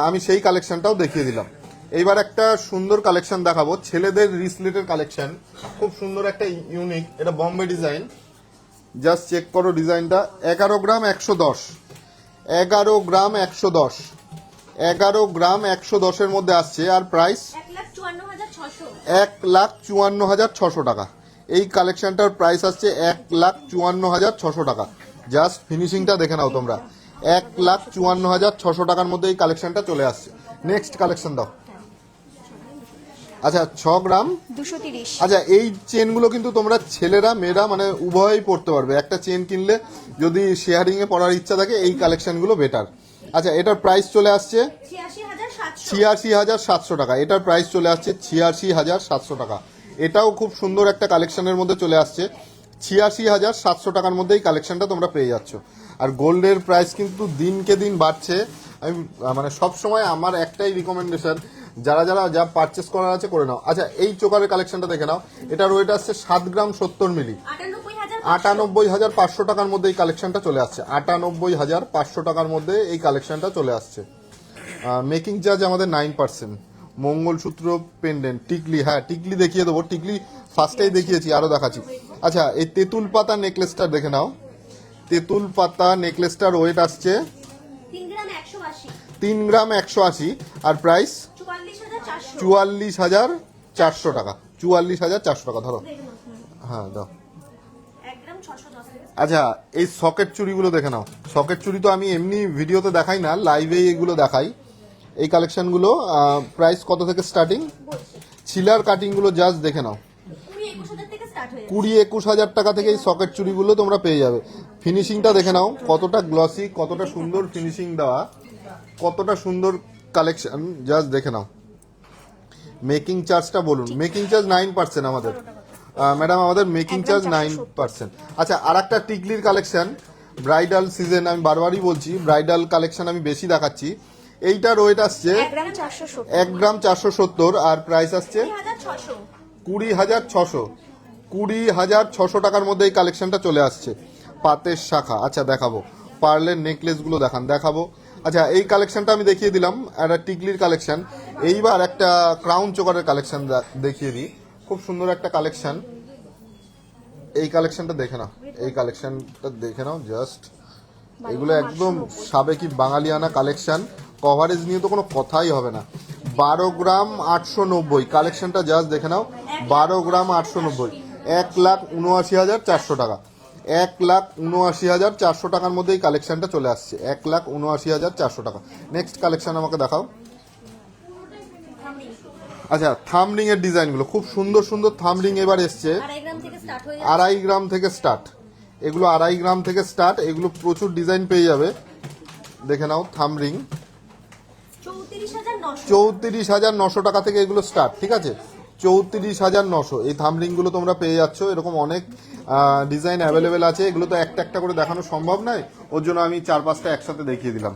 আমি সেই কালেকশনটাও দেখিয়ে দিলাম। এইবার একটা সুন্দর কালেকশন দেখাবো, ছেলেদের রিসলেটের কালেকশন। খুব সুন্দর একটা ইউনিক, এটা বম্বে ডিজাইন। জাস্ট চেক করো ডিজাইনটা। 11 গ্রাম 110। 11 গ্রাম 110। 11 গ্রাম 110 মধ্যে আসছে আর প্রাইস 1,54,600। 1,54,600 টাকা। এই কালেকশনটার প্রাইস আসছে 1,54,600 টাকা। জাস্ট ফিনিশিংটা দেখে নাও তোমরা। 1,54,600 টাকার মধ্যে এই কালেকশনটা চলে আসছে। নেক্সট কালেকশন দাও। আচ্ছা, 6 গ্রাম 230। আচ্ছা, এই চেনগুলো কিন্তু তোমরা ছেলেরা মেয়েরা মানে উভয়ই পড়তে পারবে। একটা চেন কিনলে যদি শেয়ারিং এ পড়ার ইচ্ছা থাকে এই কালেকশনগুলো বেটার। আচ্ছা, এটার প্রাইস চলে আসছে 86,700। 86,700 টাকা। এটার প্রাইস চলে আসছে 86,700 টাকা। এটাও খুব সুন্দর একটা কালেকশনের মধ্যে চলে আসছে। 86,700 টাকার মধ্যে এই কালেকশনটা তোমরা পেয়ে যাচ্ছ। আর গোল্ডের প্রাইস কিন্তু দিনকে দিন বাড়ছে। আমি মানে সব সময় আমার একটাই রিকমেন্ডেশন, যারা যারা যা পারচেস করার আছে করে নাও। আচ্ছা, এই চোকারের কালেকশনটা দেখে নাও। এটার ওয়েট আসছে 7 গ্রাম 70 মিলি। 98,500 টাকার মধ্যে এই কালেকশনটা চলে আসছে। 98,500 টাকার মধ্যে এই কালেকশনটা চলে আসছে। মেকিং চার্জ আমাদের 9%। মঙ্গলসূত্র, পেন্ডেন্ট, টিকলি, হ্যাঁ টিকলি দেখিয়ে দেবো। টিকলি ফার্স্টেই দেখিয়েছি, আরো দেখাচ্ছি। আচ্ছা, এই তেঁতুল পাতা নেকলেসটা দেখে নাও। তেঁতুল পাতা নেকলেসটার ওয়েট আসছে 3 গ্রাম 180। 3 গ্রাম 180 আর প্রাইস 44,400। 44,400 টাকা। 44,400 টাকা ধরো। হ্যাঁ দাও। 1 গ্রাম 610। আচ্ছা, এই সকেট চুড়িগুলো দেখে নাও। সকেট চুড়ি তো আমি এমনি ভিডিওতে দেখাই না, লাইভে এগুলো দেখাই। এই কালেকশনগুলো প্রাইস কত থেকে স্টার্টিং? ছিলার কাটিংগুলো জাস্ট দেখে নাও। 20-21,000 থেকে স্টার্ট হয়ে 20-21,000 টাকা থেকে এই সকেট চুড়িগুলো তোমরা পেয়ে যাবে। ফিনিশিংটা দেখে নাও, কতটা গ্লসি, কতটা সুন্দর ফিনিশিং দেওয়া। কতটা সুন্দর কালেকশন, জাস্ট দেখে নাও। মেকিং চার্জটা বলুন। মেকিং চার্জ 9% আমাদের ম্যাডাম, আমাদের মেকিং চার্জ 9%। আচ্ছা, আর একটা টিকলির কালেকশন, ব্রাইডাল সিজন, আমি বারবারই বলছি ব্রাইডাল কালেকশন আমি বেশি দেখাচ্ছি। এইটার ওয়েট আসছে 1 গ্রাম 470 আর প্রাইস আসছে 20,600। 20,600 টাকার মধ্যে এই কালেকশনটা চলে আসছে। পাতের শাখা, আচ্ছা দেখাবো। পার্লের নেকলেসগুলো দেখাবো। আচ্ছা, এই কালেকশনটা আমি দেখিয়ে দিলাম, একটা টিকলির কালেকশন। এইবার একটা ক্রাউন চোকারের কালেকশন দেখিয়ে দিই। খুব সুন্দর একটা কালেকশন। এই কালেকশনটা দেখে নাও, এই কালেকশনটা দেখে নাও জাস্ট। এগুলো একদম সাবেকি বাঙালিয়ানা কালেকশন। কভারেজ নিয়ে তো কোনো কথাই হবে না। 12 গ্রাম 890 কালেকশনটা জাস্ট দেখে নাও। 12 গ্রাম 890, 1,79,400 টাকা। 1,79,400 টাকার মধ্যে এই কালেকশনটা চলে আসছে। 1,79,400 টাকা। নেক্সট কালেকশন আমাকে দেখাও। আচ্ছা, থামরিং এর ডিজাইনগুলো খুব সুন্দর সুন্দর থামরিং এবার এসছে। 2.5 গ্রাম থেকে স্টার্ট। এগুলো 2.5 গ্রাম থেকে স্টার্ট। এগুলো প্রচুর ডিজাইন পেয়ে যাবে, দেখে নাও। থামরিং 34,900 টাকা থেকে এগুলো স্টার্ট, ঠিক আছে? 34,900 এই থামরিংগুলো তোমরা পেয়ে যাচ্ছ। এরকম অনেক ডিজাইন অ্যাভেলেবেল আছে। এগুলো তো একটা একটা করে দেখানো সম্ভব নয়, ওর জন্য আমি 4-5টা একসাথে দেখিয়ে দিলাম।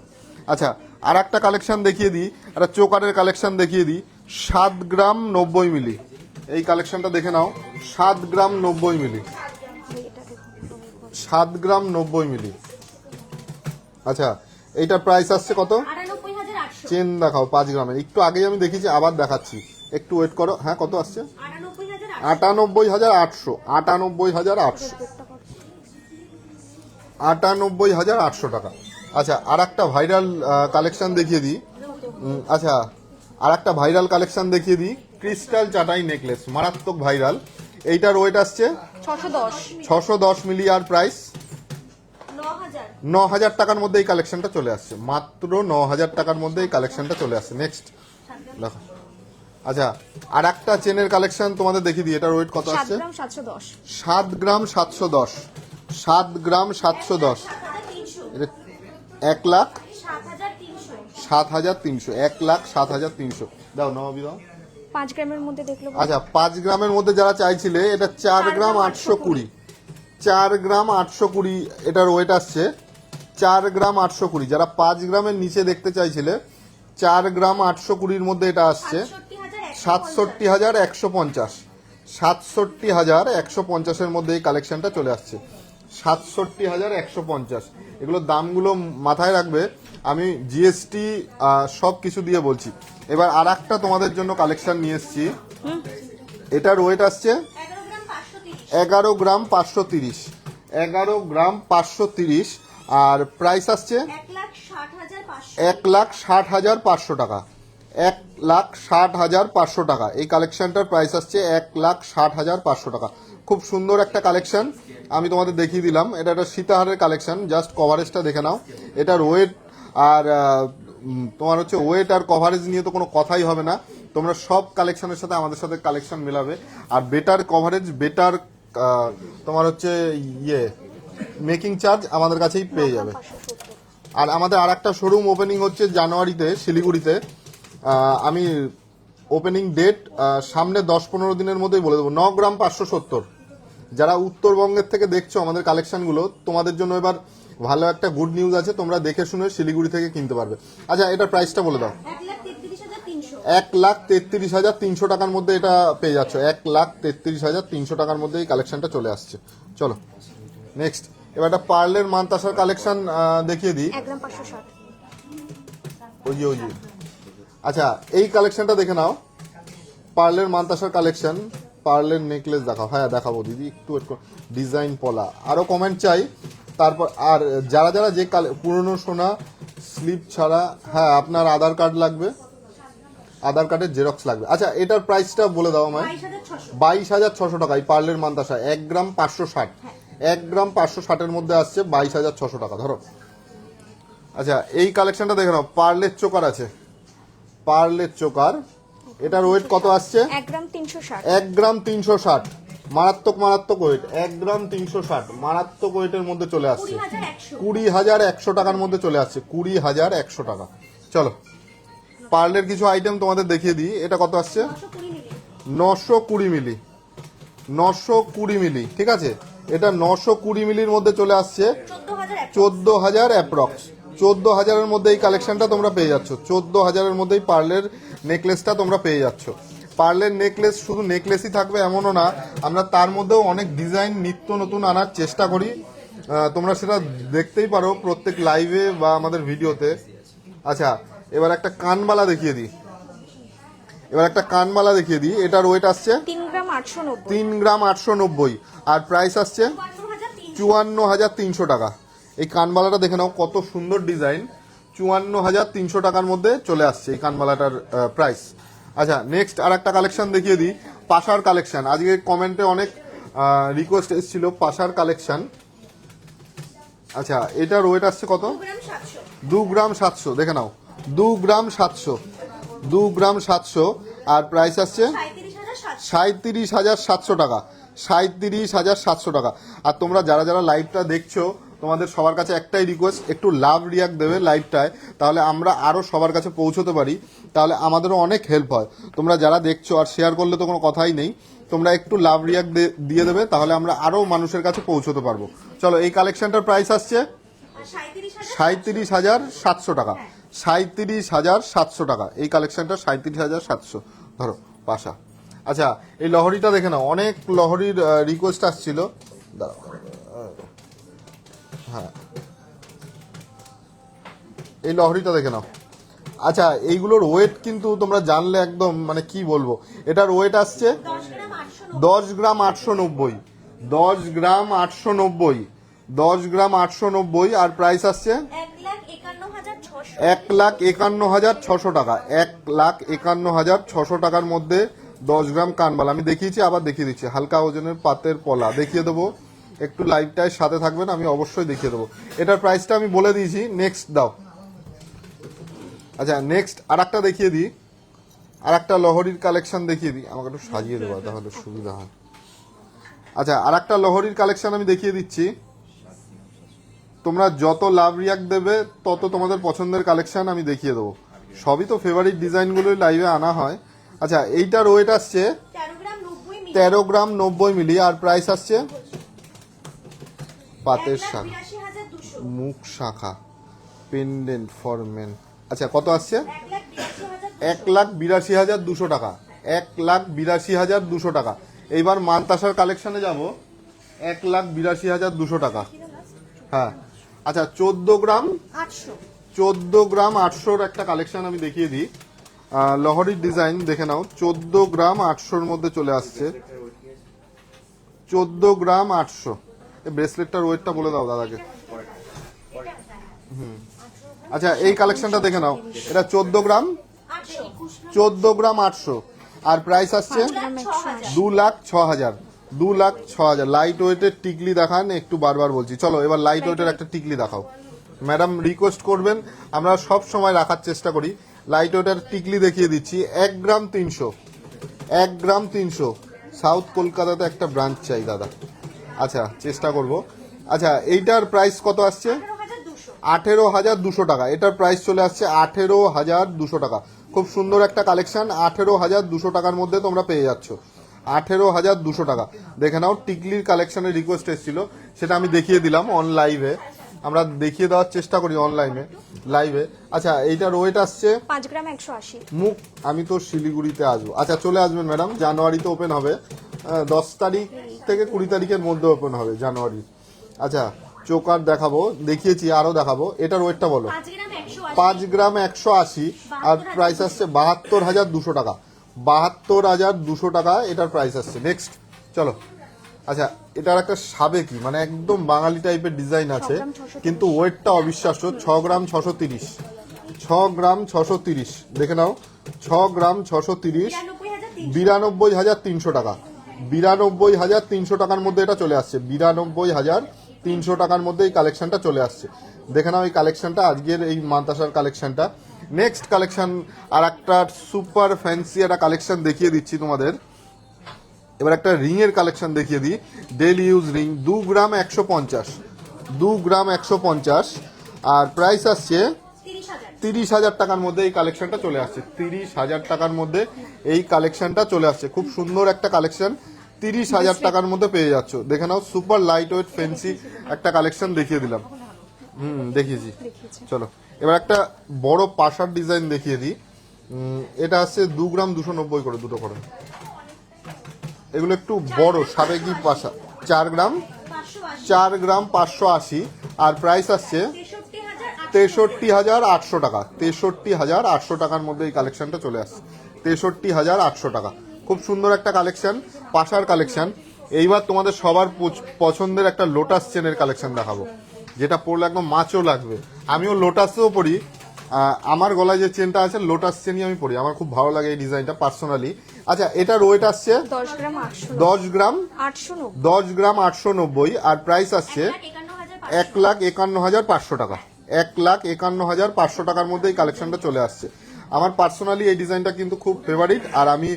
আচ্ছা, আর একটা কালেকশন দেখিয়ে দিই, একটা চোকারের কালেকশন দেখিয়ে দিই। 7 গ্রাম 90 মিলি এই কালেকশনটা দেখে নাও। 7 গ্রাম 90 মিলি, 7 গ্রাম 90 মিলি। আচ্ছা, এইটার প্রাইস আসছে কত? 98,800। চেন দেখাও 5 গ্রামের। একটু আগেই আমি দেখিয়েছি, আবার দেখাচ্ছি, একটু ওয়েট করো। হ্যাঁ, কত আসছে? 98,800। 98,800, 98,800 টাকা। আচ্ছা, আর একটা ভাইরাল কালেকশন দেখিয়ে দিই। আচ্ছা, আর একটা ভাইরাল কালেকশন দেখিয়ে দিই। ক্রিস্টাল চাটাই নেকলেস, মারাত্মক ভাইরাল। এইটার ওয়েট আসছে 610 মিলি আর প্রাইস 9,000 টাকার মধ্যে এই কালেকশনটা চলে আসছে। মাত্র 9,000 টাকার মধ্যে এই কালেকশনটা চলে আসছে। নেক্সট দেখো। আচ্ছা, আর একটা চেনের কালেকশন তোমাদের দেখিয়ে দিই। এটার ওয়েট কত আসছে? 7 গ্রাম 710। 7 গ্রাম 710। এটা 1,07,300। 1,07,300 দাও, নবী দাও। 5 গ্রামের মধ্যে দেখলো। আচ্ছা, 5 গ্রামের মধ্যে যারা চাইছিলে, এটা 4 গ্রাম 820। 4 গ্রাম 820 এটার ওয়েট আসছে। 4 গ্রাম 820। যারা 5 গ্রামের নিচে দেখতে চাইছিলে, 4 গ্রাম 820-র মধ্যে এটা আসছে 67,150। 67,150-এর মধ্যে এই কালেকশনটা চলে আসছে। 67,150। এগুলোর দামগুলো মাথায় রাখবে, আমি জিএসটি সব কিছু দিয়ে বলছি। এবার আর একটা তোমাদের জন্য কালেকশন নিয়ে এসেছি। এটার ওয়েট আসছে 11 গ্রাম 530। 11 গ্রাম 530 আর প্রাইস আসছে 1,60,500 টাকা। 1,60,500 টাকা। এই কালেকশনটার প্রাইস আসছে 1,60,500 টাকা। খুব সুন্দর একটা কালেকশন, আমি তোমাদের দেখিয়ে দিলাম। এটা একটা সীতাহারের কালেকশন, জাস্ট কভারেজটা দেখে নাও। এটার ওয়েট আর তোমার হচ্ছে ওয়েট আর কভারেজ নিয়ে তো কোনো কথাই হবে না। তোমরা সব কালেকশনের সাথে আমাদের সাথে কালেকশন মেলাবে, আর বেটার কভারেজ, বেটার তোমার হচ্ছে মেকিং চার্জ আমাদের কাছেই পেয়ে যাবে। আর আমাদের আর একটা শোরুম ওপেনিং হচ্ছে জানুয়ারিতে শিলিগুড়িতে। আমি ওপেনিং ডেট সামনে 10-15 দিনের মধ্যেই বলে দেবো। 9 গ্রাম 570। যারা উত্তরবঙ্গের থেকে দেখছো আমাদের কালেকশনগুলো, তোমাদের জন্য এবার ভালো একটা গুড নিউজ আছে, তোমরা দেখে শুনে শিলিগুড়ি থেকে কিনতে পারবে। আচ্ছা, এটার প্রাইসটা বলে দাও। 1,33,300 টাকার মধ্যে এটা পেয়ে যাচ্ছ। 1,33,300 টাকার মধ্যে এই কালেকশনটা চলে আসছে। চলো নেক্সট, এবার একটা পার্লের মানতাসার কালেকশন দেখিয়ে দিই। 1 গ্রাম 560। ওই আচ্ছা, এই কালেকশনটা দেখে নাও। পার্লের মানতাসার কালেকশন। পার্লের নেকলেস দেখাও। হ্যাঁ, দেখাবো দিদি, একটু ডিজাইন পলা। আরো কমেন্ট চাই। তারপর আর যারা যারা যে পুরনো সোনা স্লিপ ছাড়া, হ্যাঁ আপনার আধার কার্ড লাগবে, আধার কার্ডের জেরক্স লাগবে। আচ্ছা, এটার প্রাইসটা বলে দাও আমায়। 22,600 টাকা এই পার্লের মানতাসা। 1 গ্রাম 560। 1 গ্রাম 560-এর মধ্যে আসছে 22,600 টাকা ধরো। আচ্ছা, এই কালেকশনটা দেখে নাও। পার্লের চোকার আছে, পার্লের চোকার। এটার ওয়েট কত আসছে? 1 গ্রাম 360। 1 গ্রাম 360। মারাত্মক ওয়েট। 1 গ্রাম 360 মারাত্মক ওয়েটের মধ্যে চলে আসছে। 20,100 টাকার মধ্যে চলে আসছে। 20,100 টাকা। চলো পার্লের কিছু আইটেম তোমাদের দেখিয়ে দিই। এটা কত আসছে? 920 মিলি। 920 মিলি, ঠিক আছে। এটা 920 মিলির মধ্যে চলে আসছে 14,000 অ্যাপ্রক্স 14,000-এর মধ্যে এই কালেকশনটা তোমরা পেয়ে যাচ্ছ। 14,000-এর মধ্যেই পার্লের নেকলেসটা তোমরা পেয়ে যাচ্ছ। পার্লের নেকলেস শুধু নেকলেসই থাকবে এমনও না, আমরা তার মধ্যেও অনেক ডিজাইন নিত্য নতুন আনার চেষ্টা করি। তোমরা সেটা দেখতেই পারো প্রত্যেক লাইভে বা আমাদের ভিডিওতে। আচ্ছা, এবার একটা কানবালা দেখিয়ে দিই। এটার ওয়েট আসছে 3 গ্রাম 890। 3 গ্রাম 890 আর প্রাইস আসছে 54,300 টাকা। এই কানবালাটা দেখে নাও, কত সুন্দর ডিজাইন। 54,300 টাকার মধ্যে চলে আসছে এই কানবালাটার প্রাইস। আচ্ছা, নেক্সট আর একটা কালেকশন দেখিয়ে দিই, পাশার কালেকশন। আজকে কমেন্টে অনেক রিকোয়েস্ট এসেছিল পাশার কালেকশন। আচ্ছা, এটার ওয়েট আসছে কত? 2 গ্রাম 700। দেখে নাও, 2 গ্রাম 700 আর প্রাইস আসছে 37,700 টাকা। 37,700 টাকা। আর তোমরা যারা যারা লাইভটা দেখছো, তোমাদের সবার কাছে একটাই রিকোয়েস্ট, একটু লাভ রিয়াক্ট দেবে লাইভটায়, তাহলে আমরা আরও সবার কাছে পৌঁছতে পারি, তাহলে আমাদেরও অনেক হেল্প হয়। তোমরা যারা দেখছো আর শেয়ার করলে তো কোনো কথাই নেই, তোমরা একটু লাভ রিয়াক্ট দিয়ে দেবে, তাহলে আমরা আরও মানুষের কাছে পৌঁছতে পারবো। চলো, এই কালেকশনটার প্রাইস আসছে 37,700 টাকা। 37,700 টাকা এই কালেকশনটা, 37,700। ধরো পাশা। আচ্ছা, এই লহরিটা দেখে নাও, অনেক লহরির রিকোয়েস্ট আসছিল। দাঁড়াও, হ্যাঁ, এই লহরিটা দেখে নাও। আচ্ছা, এইগুলোর ওয়েট কিন্তু তোমরা জানলে একদম মানে কি বলবো, এটার ওয়েট আসছে 10 গ্রাম 890। 10 গ্রাম 890। 10 গ্রাম 890 আর প্রাইস আসছে 1,51,600 টাকা। 1,51,600 টাকার মধ্যে 10 গ্রাম কানবালা আমি দেখিয়েছি, আবার দেখিয়ে দিচ্ছি। হালকা ওজনের পাতের পলা দেখিয়ে দেবো, একটু লাইভটায় সাথে থাকবেন, আমি অবশ্যই দেখিয়ে দেবো। এটার প্রাইসটা আমি বলে দিয়েছি। নেক্সট দাও। আচ্ছা, নেক্সট আর একটা দেখিয়ে দিই, আর একটা লহরির কালেকশন দেখিয়ে দিই। আমাকে একটু সাজিয়ে দেবো তাহলে সুবিধা হয়। আচ্ছা, আর একটা লহরির কালেকশন আমি দেখিয়ে দিচ্ছি। তোমরা যত লাভ রিয়াক্ট দেবে তত তোমাদের পছন্দের কালেকশন আমি দেখিয়ে দেবো। সবই তো ফেভারিট ডিজাইনগুলোই লাইভে আনা হয়। আচ্ছা, এইটার ওয়েট আসছে 13 গ্রাম 90 মিলি আর প্রাইস আসছে পাতের শাখা, মুখ শাখা, পেন্ডেন্ট ফর মেন। আচ্ছা, কত আসছে? 1,82,200 টাকা। 1,82,200 টাকা। এইবার মানতাসার কালেকশনে যাব। 1,82,200 টাকা। হ্যাঁ, আচ্ছা, 14 গ্রাম 800-র একটা কালেকশন আমি দেখিয়ে দিই। লহরির ডিজাইন দেখে নাও, 14 গ্রাম 800-র মধ্যে চলে আসছে। 14 গ্রাম 800। এই ব্রেসলেটটার ওয়েটটা বলে দাও দাদাকে। আচ্ছা, এই কালেকশনটা দেখে নাও, এটা 14 গ্রাম 800 আর প্রাইস আসছে 2,06,000। 2,06,000। লাইট ওয়েটের টিকলি দেখান একটু, বারবার বলছি। চলো, এবার লাইট ওয়েটের একটা টিকলি দেখাও। ম্যাডাম রিকোয়েস্ট করবেন, আমরা সব সময় রাখার চেষ্টা করি। লাইট ওয়েটের টিকলি দেখিয়ে দিচ্ছি। 1 গ্রাম 300। 1 গ্রাম 300। সাউথ কলকাতাতে একটা ব্রাঞ্চ চাই দাদা। আচ্ছা, চেষ্টা করব। আচ্ছা, এইটার প্রাইস কত আসছে? 18,200 টাকা। এটার প্রাইস চলে আসছে 18,200 টাকা। খুব সুন্দর একটা কালেকশন। 18,200 টাকার মধ্যে তোমরা পেয়ে যাচ্ছ। 18,200 টাকা। দেখে নাও, টিকলির কালেকশনের রিকোয়েস্ট এসেছিল, সেটা আমি দেখিয়ে দিলাম অন লাইভে। আমরা দেখিয়ে দেওয়ার চেষ্টা করি অনলাইনে লাইভে। আচ্ছা, এইটার ওয়েট আসছে 5 গ্রাম 180। মুখ, আমি তো শিলিগুড়িতে আসবো। আচ্ছা, চলে আসবেন ম্যাডাম, জানুয়ারিতে ওপেন হবে। 10 তারিখ থেকে 20 তারিখের মধ্যে ওপেন হবে জানুয়ারি। আচ্ছা, চোকার দেখাবো, দেখিয়েছি, আরো দেখাবো। এটার ওয়েটটা বলো। 5 গ্রাম 180 আর প্রাইস আসছে 72,200 টাকা। 72,200 টাকা এটার প্রাইস আসছে। নেক্সট চলো। আচ্ছা, এটার একটা সাবেকি মানে একদম বাঙালি টাইপের ডিজাইন আছে, কিন্তু ওয়েটটা অবিশ্বাস্য। 6 গ্রাম 630। 6 গ্রাম 630 দেখে নাও। 6 গ্রাম 630। 92,300 টাকা। 92,300 টাকার মধ্যে এটা চলে আসছে। 92,300 টাকার মধ্যে এই কালেকশনটা চলে আসছে। দেখে নাও এই কালেকশনটা, আজকের এই মানতাসার কালেকশনটা। নেক্সট কালেকশন আর একটা সুপার ফ্যান্সি একটা কালেকশন দেখিয়ে দিচ্ছি তোমাদের। এবার একটা রিং এর কালেকশন দেখিয়ে দিই। ডেইলি ইউজ রিং, 2 গ্রাম 150। 2 গ্রাম 150 আর প্রাইস আসছে 30,000 টাকার মধ্যে এই কালেকশনটা চলে আসছে। 30,000 টাকার মধ্যে এই কালেকশনটা চলে আসছে। খুব সুন্দর একটা কালেকশন, 30,000 টাকার মধ্যে পেয়ে যাচ্ছ। দেখে নাও, সুপার লাইট ওয়েট ফেন্সি একটা কালেকশন দেখিয়ে দিলাম। দেখিয়েছি। দেখিয়েছে। চলো এবার একটা বড় পাশার ডিজাইন দেখিয়ে দিই। এটা আছে 2 গ্রাম 290 করে, দুটো করে। এগুলো একটু বড় সাবেকি পাশা, 4 গ্রাম 580, আর প্রাইস আসছে 63,800 টাকা। 63,800 টাকার মধ্যে এই কালেকশনটা চলে আসছে। 63,800 টাকা। খুব সুন্দর একটা কালেকশন, পাশার কালেকশন। এইবার তোমাদের সবার পছন্দের একটা লোটাস চেনের কালেকশন দেখাবো, যেটা পরলে একদম মাছও লাগবে। আমিও লোটাসেও পরি, আমার গলায় যে চেনটা আছে লোটাস চেনই আমি পরি, আমার খুব ভালো লাগে এই ডিজাইনটা পার্সোনালি। আচ্ছা, এটার ওয়েট আসছে 10 গ্রাম 800 10 গ্রাম 890 10 গ্রাম 890, আর প্রাইস আসছে 1,51,500 টাকা। 1,51,500 টাকার মধ্যে এই কালেকশনটা চলে আসছে। আমার পার্সোনালি এই ডিজাইনটা কিন্তু খুব ফেভারিট, আর আমি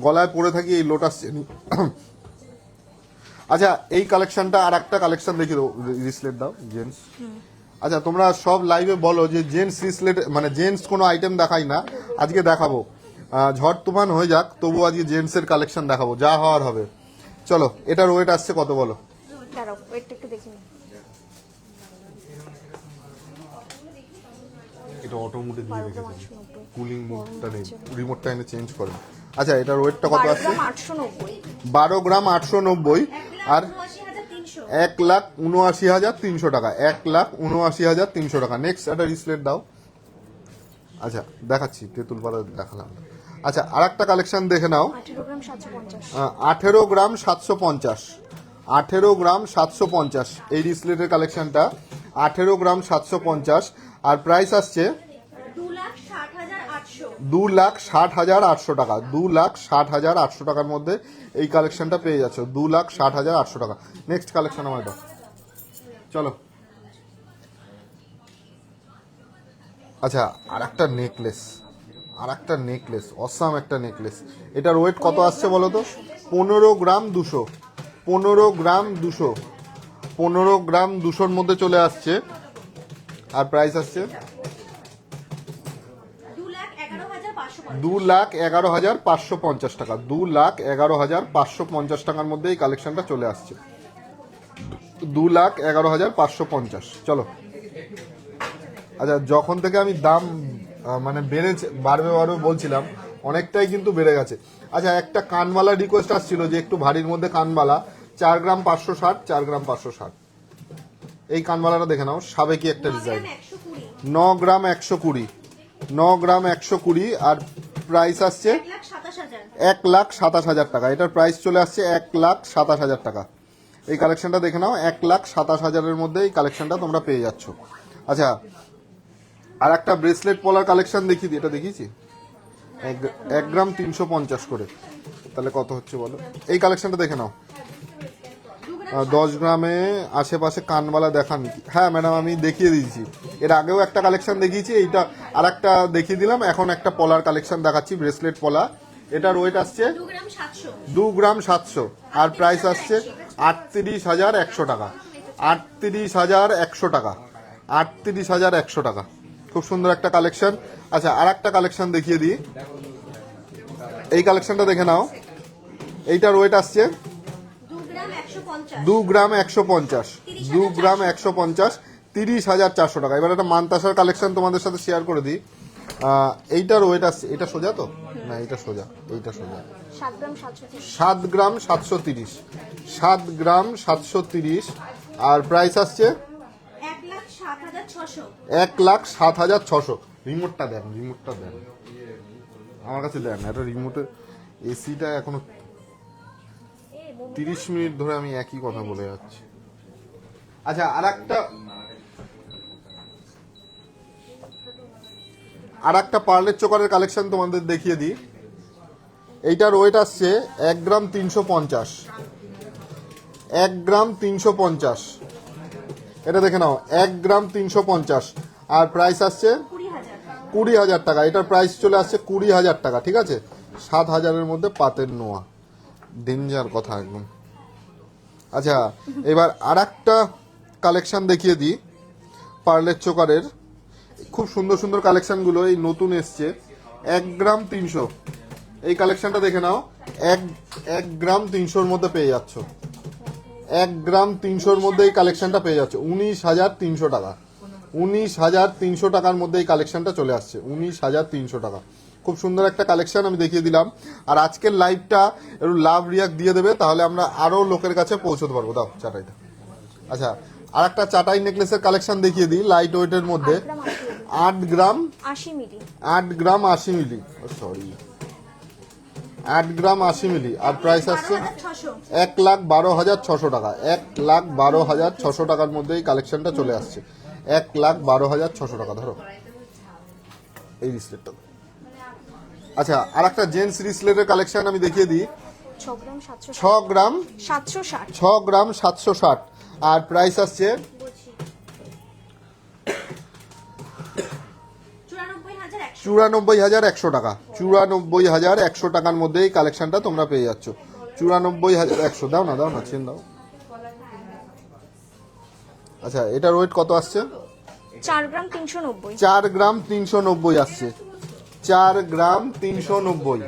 গলায় পরে থাকি এই লোটাস চেন। আচ্ছা, এই কালেকশনটা আর একটা কালেকশন দেখিয়ে দাও, রিসলেট দাও জেন্টস। আচ্ছা, তোমরা সব লাইভে বলো যে জেন্টস রিসলেট, মানে জেন্টস কোনো আইটেম দেখাই না, আজকে দেখাবো। ঝড় তুফান হয়ে যাক, তবু আজকে জেন্টসের কালেকশন দেখাবো, যা হওয়ার হবে। চলো, এটার ওয়েট আসছে কত বলো? দাঁড়াও, ওয়েটটা একটু দেখে নিই। এটা অটো মোডে দিয়ে 12 গ্রাম রেখেছে, 890 কুলিং মোডটা নেই, রিমোটটা এনে চেঞ্জ করে। আচ্ছা, এটার ওয়েটটা কত 12 আসছে? গ্রাম 890 12 গ্রাম 890, আর 1,79,300 টাকা। 1,79,300 টাকা। নেক্সট একটা রিসলেট দাও। আচ্ছা, দেখাচ্ছি, তেঁতুল পাড়া দেখালাম। আচ্ছা, আর একটা কালেকশন দেখে নাও। 18 গ্রাম 750 18 গ্রাম 750, 18 গ্রাম 750 এই রিসলেটের কালেকশনটা। 18 গ্রাম 750, আর প্রাইস আসছে 2,60,800 টাকা। 2,60,800 টাকার মধ্যে এই কালেকশনটা পেয়ে যাচ্ছ। 2,60,800 টাকা। নেক্সট কালেকশন আমার দাও। চলো। আচ্ছা, আর একটা নেকলেস, অসাম একটা নেকলেস। এটার ওয়েট কত আসছে বলো তো? 15 গ্রাম 200, 15 গ্রাম 200, 15 গ্রাম 200-র মধ্যে চলে আসছে, আর প্রাইস আসছে 2,11,550 টাকা। 2,11,550 টাকার মধ্যে এই কালেকশনটা চলে আসছে। 2,11,550। চলো। আচ্ছা, যখন থেকে আমি দাম মানে বাড়বে বলছিলাম, অনেকটাই কিন্তু বেড়ে গেছে। আচ্ছা, একটা কানবালা রিকোয়েস্ট আসছিল যে একটু ভারীর মধ্যে কানবালা, 4 গ্রাম 560, 4 গ্রাম 560। এই কানবালাটা দেখে নাও, সাবেকি একটা ডিজাইন। 9 গ্রাম 120, 9 গ্রাম 120, আর প্রাইস আসছে 1,27,000 টাকা। এটার প্রাইস চলে আসছে 1,27,000 টাকা। এই কালেকশনটা দেখে নাও, 1,27,000-এর মধ্যে এই কালেকশনটা তোমরা পেয়ে যাচ্ছ। আচ্ছা, আর একটা ব্রেসলেট পলার কালেকশন দেখিয়ে দিই। এটা দেখিয়েছি 1 গ্রাম 350 করে, তাহলে কত হচ্ছে বলো? এই কালেকশনটা দেখে নাও। 10 গ্রামে আশেপাশে কানবালা দেখান। হ্যাঁ ম্যাডাম, আমি দেখিয়ে দিয়েছি, এর আগেও একটা কালেকশন দেখিয়েছি, এইটা আর একটা দেখিয়ে দিলাম। এখন একটা পলার কালেকশন দেখাচ্ছি, ব্রেসলেট পলা। এটার ওয়েট আসছে 2 গ্রাম 700, আর প্রাইস আসছে 38,100 টাকা। 38,100 টাকা। 38,100 টাকা। খুব সুন্দর একটা কালেকশন। আচ্ছা, আর একটা কালেকশন দেখিয়ে দিই। এই কালেকশনটা দেখে নাও। এইটার ওয়েট আসছে 2 গ্রাম 150, 2 গ্রাম 150, 30,400 টাকা। এবার একটা মানতাসার কালেকশন তোমাদের সাথে শেয়ার করে দিই। এইটার ওয়েট আসছে, এটা সোজা তো না, এইটা সোজা, এইটা সোজা। 7 গ্রাম 730 7 গ্রাম 730, 7 গ্রাম 730, আর প্রাইস আসছে 1,07,600। রিমোটটা দেন, আমার কাছে দেন। এটা রিমোটে এসিটা এখনো 30 মিনিট ধরে আমি একই কথা বলে যাচ্ছি। আচ্ছা, আর একটা পার্লের চোকারের কালেকশন তোমাদের দেখিয়ে দিই। এইটার ওয়েট আসছে 1 গ্রাম 350, 1 গ্রাম 350। এটা দেখে নাও, 1 গ্রাম 350, আর প্রাইস আসছে 20,000 টাকা। এটার প্রাইস চলে আসছে 20,000 টাকা। ঠিক আছে, 7,000-এর মধ্যে পাতের নোয়া, ডেঞ্জার কথা একদম। আচ্ছা, এবার আর একটা কালেকশন দেখিয়ে দিই পার্লের চোকারের। খুব সুন্দর সুন্দর কালেকশনগুলো এই নতুন এসছে 1 গ্রাম 300, এই কালেকশনটা দেখে নাও। এক গ্রাম 300-র মধ্যে পেয়ে যাচ্ছ, 1 গ্রাম 300-র মধ্যে এই কালেকশনটা পেয়ে যাচ্ছ 19,300 টাকা। 19,300 টাকার মধ্যে এই কালেকশনটা চলে আসছে, 19,300 টাকা। খুব সুন্দর একটা কালেকশন আমি দেখিয়ে দিলাম। আর আজকের লাইভটা একটু লাভ রিয়াক্ট দিয়ে দেবে, তাহলে আমরা আরো লোকের কাছে পৌঁছতে পারবো। দাও চাটাইটা। আচ্ছা, আর একটা চাটাই নেকলেসের কালেকশন দেখিয়ে দিই লাইট ওয়েটের মধ্যে। 8 গ্রাম 80 মিলি। 8 গ্রাম 80 মিলি, সরি 8 গ্রাম 80 মিলি। আর প্রাইস আসছে 1,12,600 টাকা। 1,12,600 টাকার মধ্যে এই কালেকশনটা চলে আসছে, 1,12,600 টাকা। ধরো এই রিসলেটটা। আচ্ছা, আর একটা জেন্টস রিসলেটের কালেকশন আমি দেখিয়ে দিই। 6 গ্রাম 700। 6 গ্রাম 760। 6 গ্রাম 760। আর প্রাইস আসছে 94,100 টাকা। 94,100 টাকার মধ্যে এই কালেকশনটা তোমরা পেয়ে যাচ্ছ। 94,100। দাও না চেন দাও। আচ্ছা, এটার ওয়েট কত আসছে? 4 গ্রাম 390। 4 গ্রাম 390 আসছে। 4 গ্রাম 390।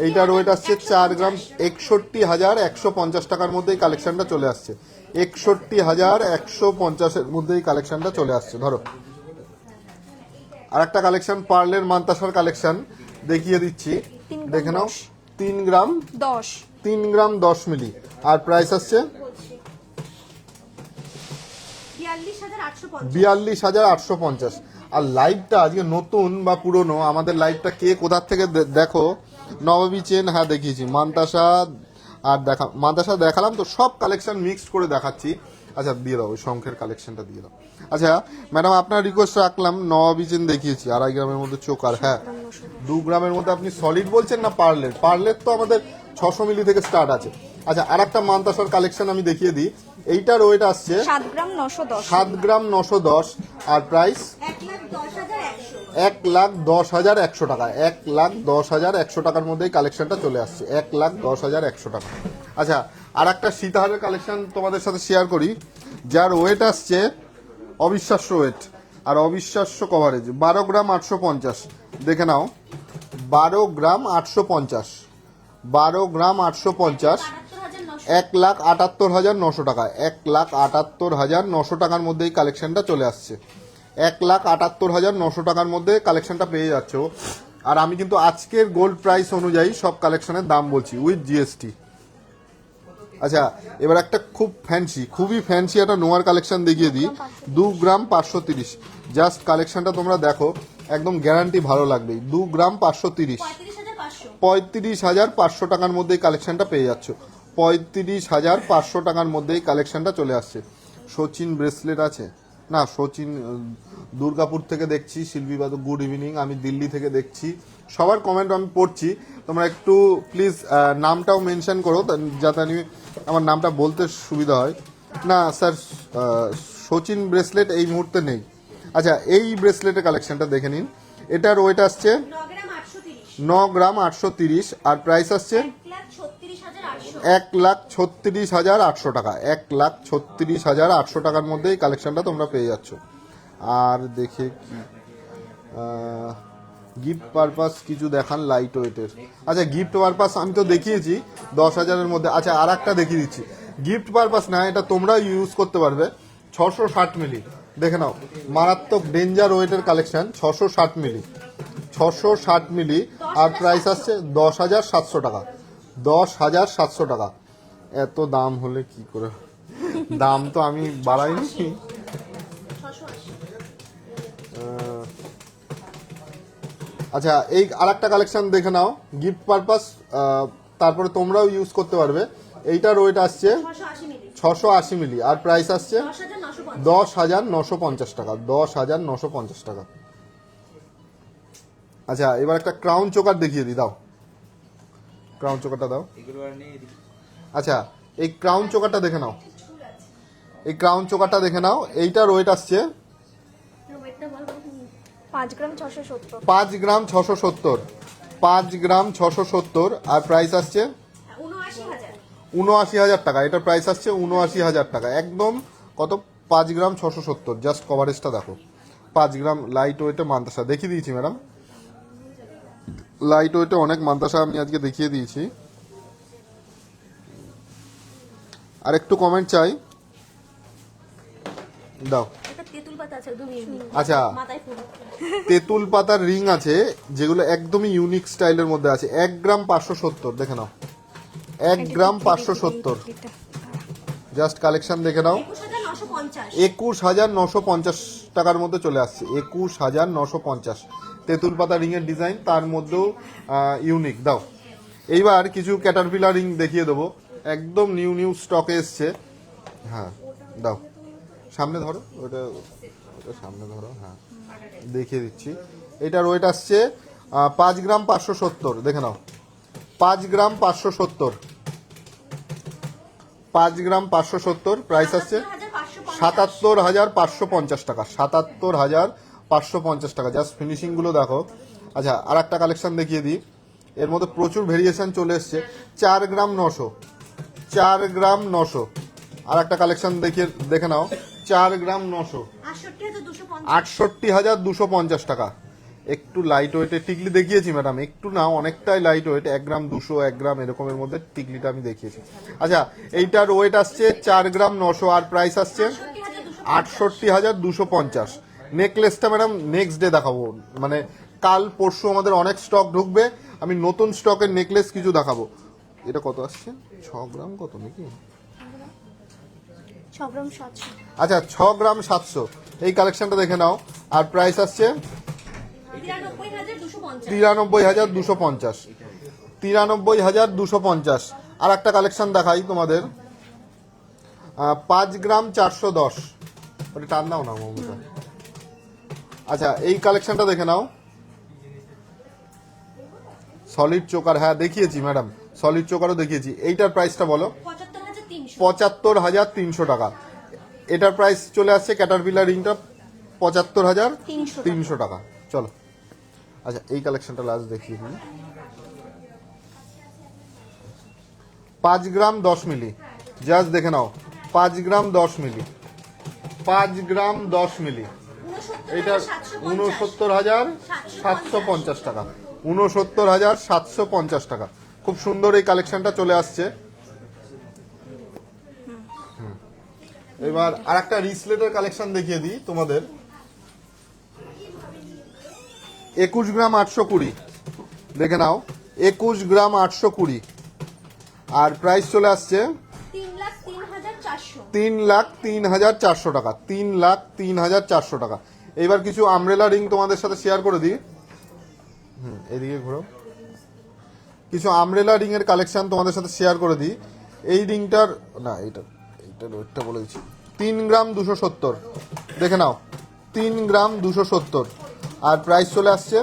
এইটার ওয়েট আসছে 4 গ্রাম 61,150 টাকার মধ্যে এই কালেকশনটা চলে আসছে। 61,150-এর মধ্যে এই কালেকশনটা চলে আসছে। ধরো আর একটা কালেকশন পার্লের মান্তাসার কালেকশন দেখিয়ে দিচ্ছি, দেখে নাও। 3 গ্রাম 10। 3 গ্রাম 10 মিলি। আর প্রাইস আসছে 42,850। আর লাইভটা আজকে নতুন বা পুরনো, আমাদের লাইভটা কে কোথার থেকে দেখো। নবাবী চেন, হ্যাঁ দেখিয়েছি। মান্তাসা দেখালাম তো, সব কালেকশন মিক্সড করে দেখাচ্ছি। আচ্ছা দিয়ে দাও, ওই শঙ্খের কালেকশনটা দিয়ে দাও। আচ্ছা ম্যাডাম, আপনার রিকোয়েস্ট রাখলাম। নবাবী চেন দেখিয়েছি 2.5 গ্রামের মধ্যে চোকার, হ্যাঁ 2 গ্রামের মধ্যে। আপনি সলিড বলছেন না পার্লের? পার্লের তো আমাদের 600 মিলি থেকে স্টার্ট আছে। আচ্ছা, আর একটা মান্তাসার কালেকশন আমি দেখিয়ে দিই। এইটার ওয়েট আসছে 7 গ্রাম 910। 7 গ্রাম 910। আর প্রাইস 1,10,100 টাকা। 1,10,100 টাকার মধ্যেই কালেকশনটা চলে আসছে, 1,10,100 টাকা। আচ্ছা, আর একটা সীতাহারের কালেকশন তোমাদের সাথে শেয়ার করি, যার ওয়েট আসছে অবিশ্বাস্য ওয়েট আর অবিশ্বাস্য কভারেজ। 12 গ্রাম 850। দেখে নাও, 12 গ্রাম 850। 12 গ্রাম 850। 1,78,900 টাকা। 1,78,900 টাকার মধ্যে এই কালেকশনটা চলে আসছে। 1,78,900 টাকার মধ্যে কালেকশনটা পেয়ে যাচ্ছ। আর আমি কিন্তু আজকের গোল্ড প্রাইস অনুযায়ী সব কালেকশনের দাম বলছি, উইথ জিএসটি। আচ্ছা, এবার একটা খুবই ফ্যান্সি একটা নোয়ার কালেকশন দেখিয়ে দিই। 2 গ্রাম 530। জাস্ট কালেকশনটা তোমরা দেখো, একদম গ্যারান্টি ভালো লাগবে। 2 গ্রাম 530। 35,500 টাকার মধ্যে এই কালেকশনটা পেয়ে যাচ্ছ। 35,500 টাকার মধ্যে এই কালেকশনটা চলে আসছে। সচিন ব্রেসলেট আছে না? সচিন দুর্গাপুর থেকে দেখছি। শিল্পী বাদু, গুড ইভিনিং। আমি দিল্লি থেকে দেখছি। সবার কমেন্ট আমি পড়ছি, তোমরা একটু প্লিজ নামটাও মেনশন করো, যাতে আমি আমার নামটা বলতে সুবিধা হয়। না স্যার, সচিন ব্রেসলেট এই মুহূর্তে নেই। আচ্ছা, এই ব্রেসলেটের কালেকশনটা দেখে নিন। এটার ওয়েট আসছে 9 গ্রাম 830। আর প্রাইস আসছে 1,36,800 টাকা। 1,36,800 টাকার মধ্যে এই কালেকশনটা তোমরা পেয়ে যাচ্ছ। আর দেখে কি গিফট পারপাস কিছু দেখান লাইট ওয়েটের। আচ্ছা, গিফট পারপাস আমি তো দেখিয়েছি 10,000-এর মধ্যে। আচ্ছা, আর একটা দেখিয়ে দিচ্ছি। গিফট পারপাস না, এটা তোমরা ইউজ করতে পারবে। 660 মিলি। দেখে নাও, মারাত্মক ডেঞ্জার ওয়েটের কালেকশন। 660 মিলি। 660 মিলি। আর প্রাইস আসছে 10,700 টাকা। 10,700 টাকা। এত দাম হলে কি করে? দাম তো আমি বাড়াইনি। আচ্ছা, এই আর একটা কালেকশন দেখে নাও, গিফট পারপাস, তারপরে তোমরাও ইউজ করতে পারবে। এইটার ওয়েট আসছে 680 মিলি। আর প্রাইস আসছে 10,950 টাকা। 10,950 টাকা। আচ্ছা, এবার একটা ক্রাউন চোকার দেখিয়ে দিই। দাও ক্রাউন চোকারটা দাও। আচ্ছা, এই ক্রাউন চোকারটা দেখে নাও। এই ক্রাউন চোকারটা দেখে নাও। এইটার ওয়েট আসছে 5 গ্রাম 670। 5 গ্রাম 670। 5 গ্রাম 670। আর প্রাইস আসছে 79,000 টাকা। এটার প্রাইস আসছে 79,000 টাকা। একদম কত? 5 গ্রাম 670। জাস্ট কভারেজটা দেখো, 5 গ্রাম লাইট ওয়েটে মান্তাসা দেখিয়ে দিয়েছি ম্যাডাম, লাইট ওয়েটে অনেক মান্তাসা আমি আজকে দেখিয়ে দিয়েছি। আর একটু কমেন্ট চাই, দাও। এটা তেঁতুল পাতা আছে একদম ইউনিক, আচ্ছা, মাথায় ফুল। তেঁতুল পাতার রিং আছে যেগুলো একদমই ইউনিক স্টাইলের মধ্যে আছে। 1 গ্রাম 570, দেখে নাও 1 গ্রাম 570। জাস্ট কালেকশন দেখে নাও, 21,950 21,950 টাকার মধ্যে চলে আসছে। 21,950 তেঁতুল পাতা রিং এর ডিজাইন, তার মধ্যেও ইউনিক। দাও এইবার কিছু ক্যাটারপিলার রিং দেখিয়ে দেবো, একদম নিউ নিউ স্টকে এসছে। হ্যাঁ দাও, সামনে ধরো, ওটা ওটা সামনে ধরো, হ্যাঁ দেখিয়ে দিচ্ছি। এটার ওয়েট আসছে 5 গ্রাম 570, দেখে নাও 5 গ্রাম 570, 5 গ্রাম 570। প্রাইস আসছে 77,550 টাকা, 77,550 টাকা। জাস্ট ফিনিশিংগুলো দেখো। আচ্ছা, আর একটা কালেকশন দেখিয়ে দিই, এর মধ্যে প্রচুর ভেরিয়েশন চলে এসছে। 4 গ্রাম 900, 4 গ্রাম 900। আর একটা কালেকশন দেখে নাও, 4 গ্রাম 900, 68,250 টাকা। একটু লাইট ওয়েটে টিকলি দেখিয়েছি ম্যাডাম, একটু না অনেকটাই লাইট ওয়েট, 1 গ্রাম 200, 1 গ্রাম এরকমের মধ্যে টিকলিটা আমি দেখিয়েছি। আচ্ছা, এইটার ওয়েট আসছে 4 গ্রাম 900 আর প্রাইস আসছে 68,250। নেকলেসটা ম্যাডাম নেক্সট ডে দেখাবো, মানে কাল পরশু আমাদের অনেক স্টক ঢুকবে, আমি নতুন স্টকের নেকলেস কিছু দেখাবো। এটা কত আসছে? 6 গ্রাম কত নাকি? 6 গ্রাম 700। আচ্ছা, 6 গ্রাম 700 এই কালেকশনটা দেখে নাও। আর প্রাইস আসছে 93,250, 93,250। আর একটা কালেকশন দেখাই তোমাদের, 5 গ্রাম 410, ওটা টান দাও না মমতা। আচ্ছা, এই কালেকশনটা দেখে নাও, সলিড চোকার, হ্যাঁ দেখিয়েছি ম্যাডাম, সলিড চোকারও দেখিয়েছি। এইটার প্রাইসটা বলো, 75,300 টাকা। এটার প্রাইস চলে আসছে ক্যাটারপিলার রিংটা 75,300 টাকা। চলো, আচ্ছা এই কালেকশনটা লাস্ট দেখিয়ে দিই। 5 গ্রাম 10 মিলি, জাস্ট দেখে নাও 5 গ্রাম 10 মিলি, 5 গ্রাম 10 মিলি। এটা 69,750 টাকা, 69,750 টাকা। খুব সুন্দর এই কালেকশনটা চলে আসছে। এবার আর একটা রিসলেটের কালেকশন দেখিয়ে দিই তোমাদের, 21 গ্রাম 820, দেখে নাও 21 গ্রাম 820। আর প্রাইস চলে আসছে 3,03,400 টাকা, 3,03,400 টাকা। এবার কিছু আমব্রেলা রিং তোমাদের সাথে শেয়ার করে দিই, এদিকে ঘুরো। কিছু আমব্রেলা রিং এর কালেকশন তোমাদের সাথে শেয়ার করে দিই। এই রিংটার না, এইটার ওয়েটটা বলে দিচ্ছি, 3 গ্রাম 270, দেখে নাও 3 গ্রাম 270। আর প্রাইস চলে আসছে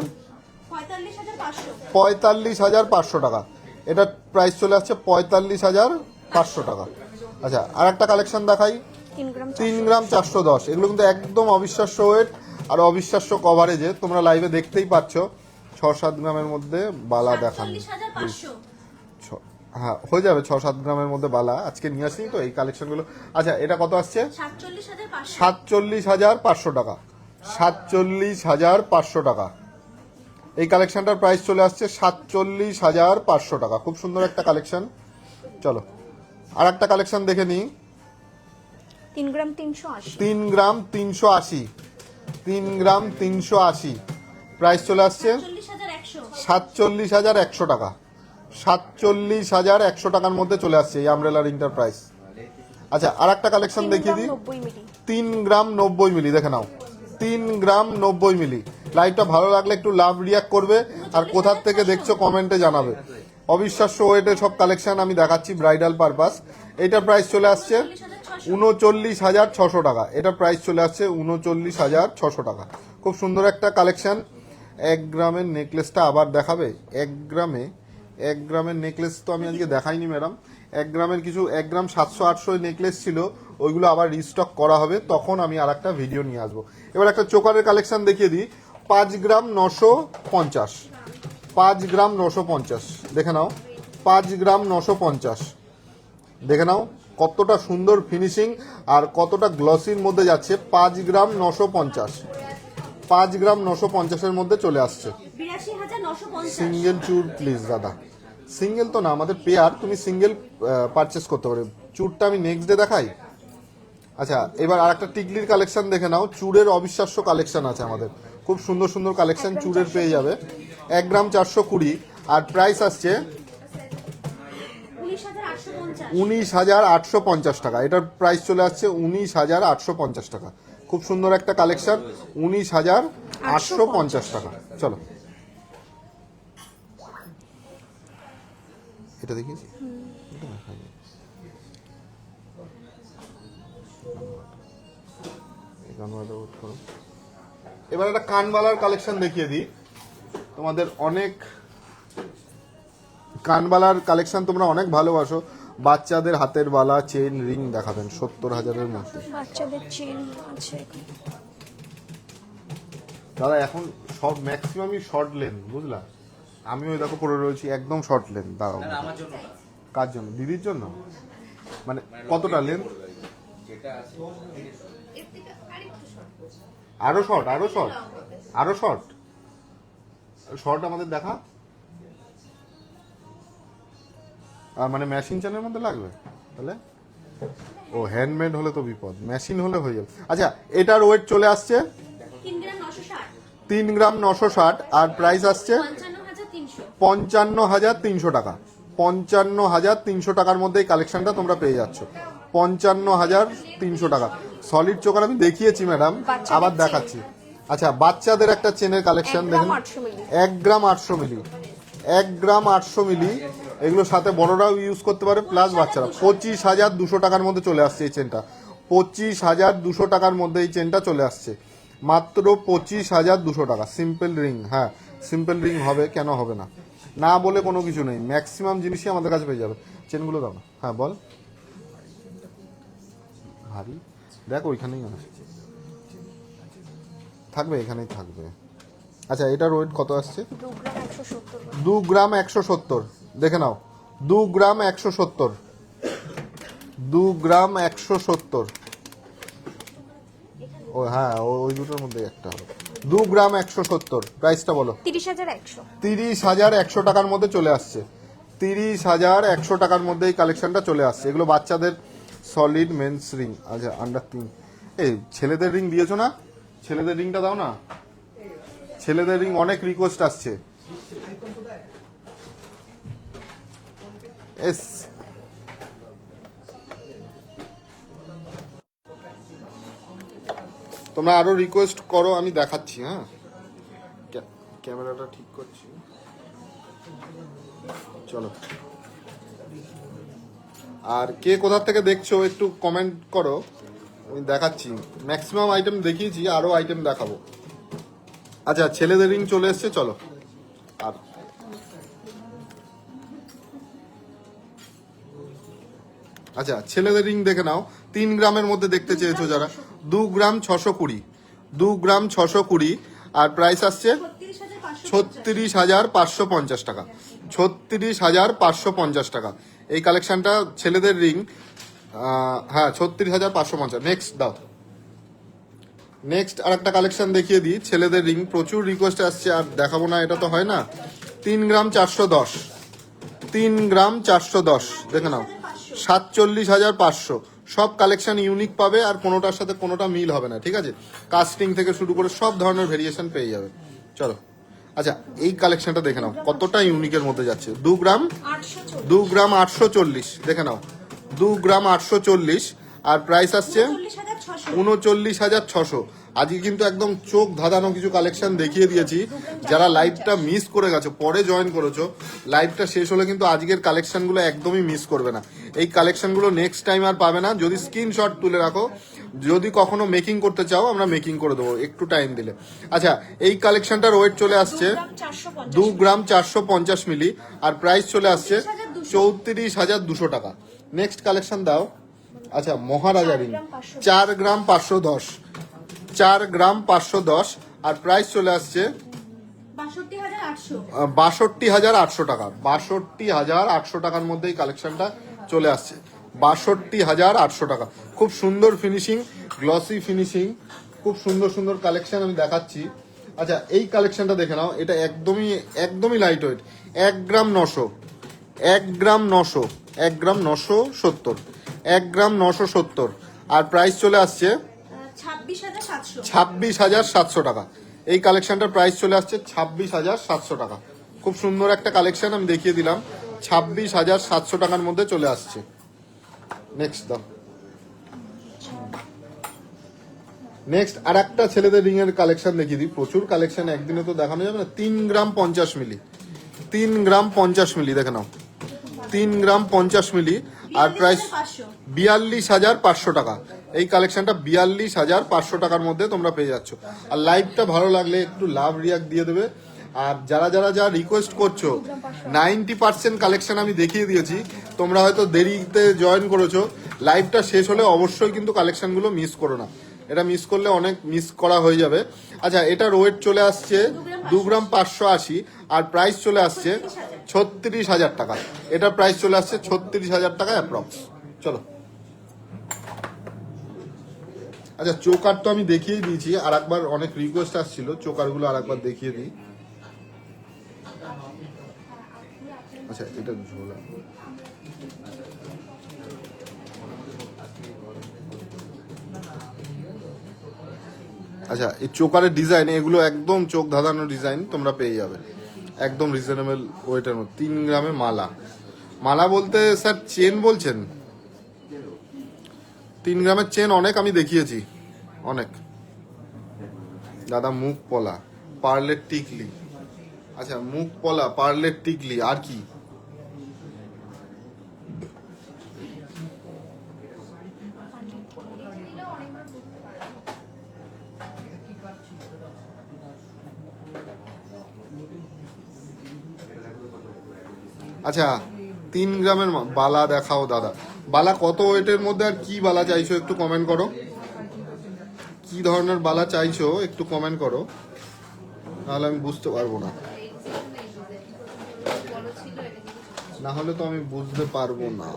45,500 টাকা। এটার প্রাইস চলে আসছে 45,500 টাকা। আচ্ছা, আর একটা কালেকশন দেখাই, 3 গ্রাম 410। এগুলো কিন্তু একদম অবিশ্বাস্য ওয়েট আর অবিশ্বাস্য কভারেজে, তোমরা লাইভে দেখতেই পাচ্ছ। 6-7 গ্রামের মধ্যে বালা দেখান, হ্যাঁ হয়ে যাবে 6-7 গ্রামের মধ্যে বালা। আজকে নিয়ে আসি তো এই কালেকশনগুলো। আচ্ছা, এটা কত আসছে? 47,500 টাকা, 47,500 টাকা। এই কালেকশনটার প্রাইস চলে আসছে 47,500 টাকা। খুব সুন্দর একটা কালেকশন। চলো আর একটা কালেকশন দেখে নিই, 3 গ্রাম 380, 3 গ্রাম 380, 3 গ্রাম 380। প্রাইস চলে আসছে 47,100 টাকা, 47,100 টাকার মধ্যে চলে আসছে এই আমব্রেলা রিংটার প্রাইস। আচ্ছা, আর একটা কালেকশন দেখিয়ে দিই, 90 মিলি, 3 গ্রাম 90 মিলি, দেখে নাও 3 গ্রাম 90 মিলি। লাইভটা ভালো লাগলে একটু লাভ রিয়াক্ট করবে, আর কোথার থেকে দেখছো কমেন্টে জানাবে। অবিশ্বাস্য ওয়েটের সব কালেকশন আমি দেখাচ্ছি ব্রাইডাল পারপাস। এটার প্রাইস চলে আসছে 39,600 টাকা, এটার প্রাইস চলে আসছে 39,600 টাকা। খুব সুন্দর একটা কালেকশন। 1 গ্রামের নেকলেসটা আবার দেখাবে? 1 গ্রামের নেকলেস তো আমি আজকে দেখাইনি ম্যাডাম। 1 গ্রামের কিছু 1 গ্রাম 700-800 নেকলেস ছিল, ওইগুলো আবার রিস্টক করা হবে, তখন আমি আর একটা ভিডিও নিয়ে আসবো। এবার একটা চোকারের কালেকশন দেখিয়ে দিই, 5 গ্রাম 950, 5 গ্রাম 950, দেখে নাও 5 গ্রাম 950। দেখে নাও কতটা সুন্দর ফিনিশিং আর কতটা গ্লসির মধ্যে যাচ্ছে। 5 গ্রাম 950, 5 গ্রাম 950-এর মধ্যে চলে আসছে। 82,950। সিঙ্গেল চুর প্লিজ দাদা, সিঙ্গেল তো না, আমাদের পেয়ার, তুমি সিঙ্গেল পারচেস করতে পারো। চুরটা আমি নেক্সট ডে দেখাই। আচ্ছা, এবার আর একটা টিকলির কালেকশন দেখে নাও। চুরের অবিশ্বাস্য কালেকশন আছে আমাদের, খুব সুন্দর সুন্দর কালেকশন চুরের পেয়ে যাবে। 1 গ্রাম 420, আর প্রাইস আসছে 19,850। 19,850 টাকা। এটার প্রাইস চলে আসছে 19,850 টাকা। খুব সুন্দর একটা কালেকশন, 19,850 টাকা। চলো এটা দেখিয়েছি, এটা দেখাইনি। এই গানওয়ালাটা vote করো। এবার একটা কানবালার কালেকশন দেখিয়ে দিই তোমাদের। অনেক কানবালার কালেকশন তোমরা অনেক ভালোবাসো। বাচ্চাদের হাতের বালা, চেন, রিং দেখাবেন 70,000-এর মধ্যে। বাচ্চাদের চেন আছে। দাদা এখন সব ম্যাক্সিমামই শর্ট লেন, বুঝলা? আমি ওই দেখো পরে রয়েছি একদম শর্ট লেন। দাঁড়াও, আমার জন্য না। কার জন্য? দিদির জন্য? মানে কতটা লেন? আরো শর্ট, আরো শর্ট, আরো শর্ট, শর্ট আমাদের দেখা। আর মানে মেশিন চেনের মধ্যে লাগবে তাহলে? ও হ্যান্ডমেড হলে তো বিপদ, মেশিন হলে হয়ে যাবে। আচ্ছা, এটার ওয়েট চলে আসছে 3 গ্রাম 960। 3 গ্রাম 960, আর প্রাইস আসছে 55,300। 55,300 টাকা। 55,300 টাকার মধ্যে এই কালেকশনটা তোমরা পেয়ে যাচ্ছ। 55,300 টাকা। সলিড চোকার আমি দেখিয়েছি ম্যাডাম, বাচ্চাদের আবার চেন। দেখাচ্ছি। আচ্ছা, বাচ্চাদের একটা চেনের কালেকশন 1 গ্রাম দেখেন। 800 মিলি। 1 গ্রাম 800 মিলি, 1 গ্রাম 800 মিলি। এগুলোর সাথে বড়রাও ইউজ করতে পারে, প্লাস বাচ্চারা। 25,200 টাকার মধ্যে চলে আসছে এই চেনটা। 25,200 টাকার মধ্যে এই চেনটা চলে আসছে, মাত্র 25,200 টাকা। সিম্পল রিং, হ্যাঁ সিম্পল রিং হবে, কেন হবে না? না বলে কোনো কিছু নেই, ম্যাক্সিমাম জিনিসই আমাদের কাছে পেয়ে যাবে। চেনগুলো দাও না। হ্যাঁ বল, ভারী দেখ, ওইখানেই আছে, থাকবে, এখানেই থাকবে। আচ্ছা, এটার ওয়েট কত আসছে? 2 গ্রাম 170। 2 গ্রাম 170, দেখে নাও। 2 গ্রাম 170, 2 গ্রাম 170। ও হ্যাঁ, ওই দুটোর মধ্যে একটা হবে। 2 গ্রাম 170, প্রাইসটা বলো। 30,100। 30,100 টাকার মধ্যে চলে আসছে। 30,100 টাকার মধ্যে এই কালেকশনটা চলে আসছে। এগুলো বাচ্চাদের সলিড মেন্স রিং। আচ্ছা, আন্ডার 3। এই ছেলেদের রিং দিয়েছো না? ছেলেদের রিংটা দাও না, ছেলেদের রিং অনেক রিকোয়েস্ট আসছে। এস তোমরা আরো রিকোয়েস্ট করো, আমি দেখাচ্ছি। হ্যাঁ, ক্যামেরাটা ঠিক করছি, চলো। আর কে কোথা থেকে দেখছো একটু কমেন্ট করো, আমি দেখাচ্ছি। ম্যাক্সিমাম আইটেম দেখিয়েছি, আরো আইটেম দেখাবো। আচ্ছা, ছেলেদের রিং চলে এসছে, চলো। আর আচ্ছা, ছেলেদের রিং দেখে নাও। 3 গ্রামের মধ্যে দেখতে চেয়েছো যারা, 2 গ্রাম 620, 2 গ্রাম 620, আর প্রাইস আসছে 36,550 টাকা। 36,550 টাকা এই কালেকশনটা ছেলেদের রিং। হ্যাঁ, 36,550। নেক্সট দাও, নেক্সট আর একটা কালেকশন দেখিয়ে দিই। ছেলেদের রিং প্রচুর রিকোয়েস্ট আসছে, আর দেখাবো না এটা তো হয় না। 3 গ্রাম 410, 3 গ্রাম 410, দেখে নাও। 47,500। সব কালেকশন ইউনিক পাবে, আর কোনোটার সাথে কোনোটা মিল হবে না, ঠিক আছে? কাস্টিং থেকে শুরু করে সব ধরনের ভেরিয়েশন পেয়ে যাবে। চলো, আচ্ছা এই কালেকশনটা দেখে নাও, কতটা ইউনিকের মধ্যে যাচ্ছে। 2 গ্রাম 840। 2 গ্রাম 840, দেখে নাও। 2 গ্রাম 840, আর প্রাইস আসছে 39,600। আজকে কিন্তু একদম চোখ ধাঁধানো কিছু কালেকশন দেখিয়ে দিয়েছি। যারা লাইভটা মিস করে গেছো, পরে জয়েন করেছো, লাইভটা শেষ হলে কিন্তু আজকের কালেকশনগুলো একদমই মিস করবে না। এই কালেকশনগুলো নেক্সট টাইম আর পাবে না, যদি স্ক্রিনশট তুলে রাখো। যদি কখনো মেকিং করতে চাও, আমরা মেকিং করে দেবো একটু টাইম দিলে। আচ্ছা, এই কালেকশনটার ওয়েট চলে আসছে 2 গ্রাম 450 মিলি, আর প্রাইস চলে আসছে 34,200 টাকা। নেক্সট কালেকশন দাও। আচ্ছা, মহারাজা রিং 4 গ্রাম 510, 4 গ্রাম 510, আর প্রাইস চলে আসছে 62,800 টাকা। 62,800 টাকার মধ্যে এই কালেকশনটা চলে আসছে। 62,800 টাকা। খুব সুন্দর ফিনিশিং, গ্লসি ফিনিশিং, খুব সুন্দর সুন্দর কালেকশন আমি দেখাচ্ছি। আচ্ছা, এই কালেকশনটা দেখে নাও, এটা একদমই একদমই লাইট ওয়েট, 1 গ্রাম 900, 1 গ্রাম 900, 1 গ্রাম 970, 1 গ্রাম 970, আর প্রাইস চলে আসছে 26,700। 26,700 টাকা। এই কালেকশনটার প্রাইস চলে আসছে 26,700 টাকা। খুব সুন্দর একটা কালেকশন আমি দেখিয়ে দিলাম, 26,700 টাকার মধ্যে চলে আসছে। নেক্সট দাও। নেক্সট আর একটা ছেলেদের রিং এর কালেকশন দেখিয়ে দিই। প্রচুর কালেকশন, একদিনে তো দেখানো যাবে না। 3 গ্রাম 50 মিলি, 3 গ্রাম 50 মিলি দেখে নাও, 3 গ্রাম 50 মিলি, আর প্রাইস 42,500 টাকা। এই কালেকশনটা 42,500 টাকার মধ্যে তোমরা পেয়ে যাচ্ছ। আর লাইভটা ভালো লাগলে একটু লাভ রিয়াক্ট দিয়ে দেবে। আর যারা যারা যা রিকোয়েস্ট করছো, 90% কালেকশন আমি দেখিয়ে দিয়েছি। তোমরা হয়তো দেরিতে জয়েন করেছো, লাইভটা শেষ হলে অবশ্যই কিন্তু কালেকশনগুলো মিস করো না। এটা মিস করলে অনেক মিস করা হয়ে যাবে। আচ্ছা, এটার ওয়েট চলে আসছে 2 গ্রাম 580, আর প্রাইস চলে আসছে 36,000 টাকা। এটার প্রাইস চলে আসছে 36,000 টাকা অ্যাপ্রক্স। চলো, আচ্ছা চোকার তো আমি দেখিয়ে দিয়েছি, আর একবার অনেক রিকোয়েস্ট আসছিল, চোকারগুলো আর একবার দেখিয়ে দিই। আচ্ছা, এটা ঝোলা, আচ্ছা এই চোকারের ডিজাইন, এগুলো একদম চোখ ধাঁধানো ডিজাইন তোমরা পেয়ে যাবে একদম রিজনেবল ওয়েটের মধ্যে। 3 গ্রামে মালা, মালা বলতে স্যার চেন বলছেন? 3 গ্রামের চেন অনেক আমি দেখিয়েছি, অনেক। দাদা মুখ পলা, পার্লের টিকলি, আচ্ছা মুখ পলা, পার্লের টিকলি, আর কি? আচ্ছা 3 গ্রামের বালা দেখাও দাদা। বালা কত ওয়েটের মধ্যে, আর কি বালা চাইছো একটু কমেন্ট করো। কি ধরনের বালা চাইছো একটু কমেন্ট করো, নাহলে আমি বুঝতে পারবো না, না হলে তো আমি বুঝতে পারবো না।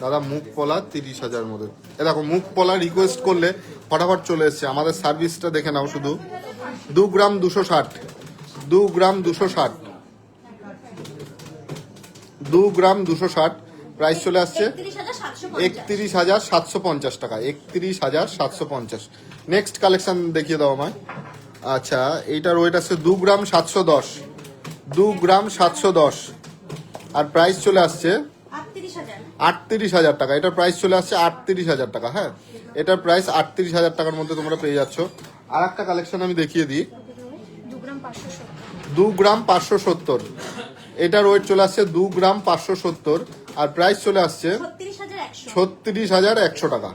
দাদা মুখ পলা 30,000 মধ্যে, এরকম মুখ পলা রিকোয়েস্ট করলে ফটাফট চলে এসছে। আমাদের সার্ভিসটা দেখে নাও শুধু। 2 গ্রাম 260, 2 গ্রাম 260, 2 গ্রাম 260, প্রাইস চলে আসছে 31,750 টাকা, 31,750। নেক্সট কালেকশন দেখিয়ে দাও আমায়। আচ্ছা, এইটার ওয়েট আছে 2 গ্রাম 710, 2 গ্রাম 710, আর প্রাইস চলে আসছে 38,000 টাকা। এটার প্রাইস চলে আসছে 38,000 টাকা। হ্যাঁ, এটার প্রাইস 38,000 টাকার মধ্যে তোমরা পেয়ে যাচ্ছ। আর একটা কালেকশন আমি দেখিয়ে দিই। 2 গ্রাম 570, এটার ওয়েট চলে আসছে 2 গ্রাম 570, আর প্রাইস চলে আসছে 36,100 টাকা।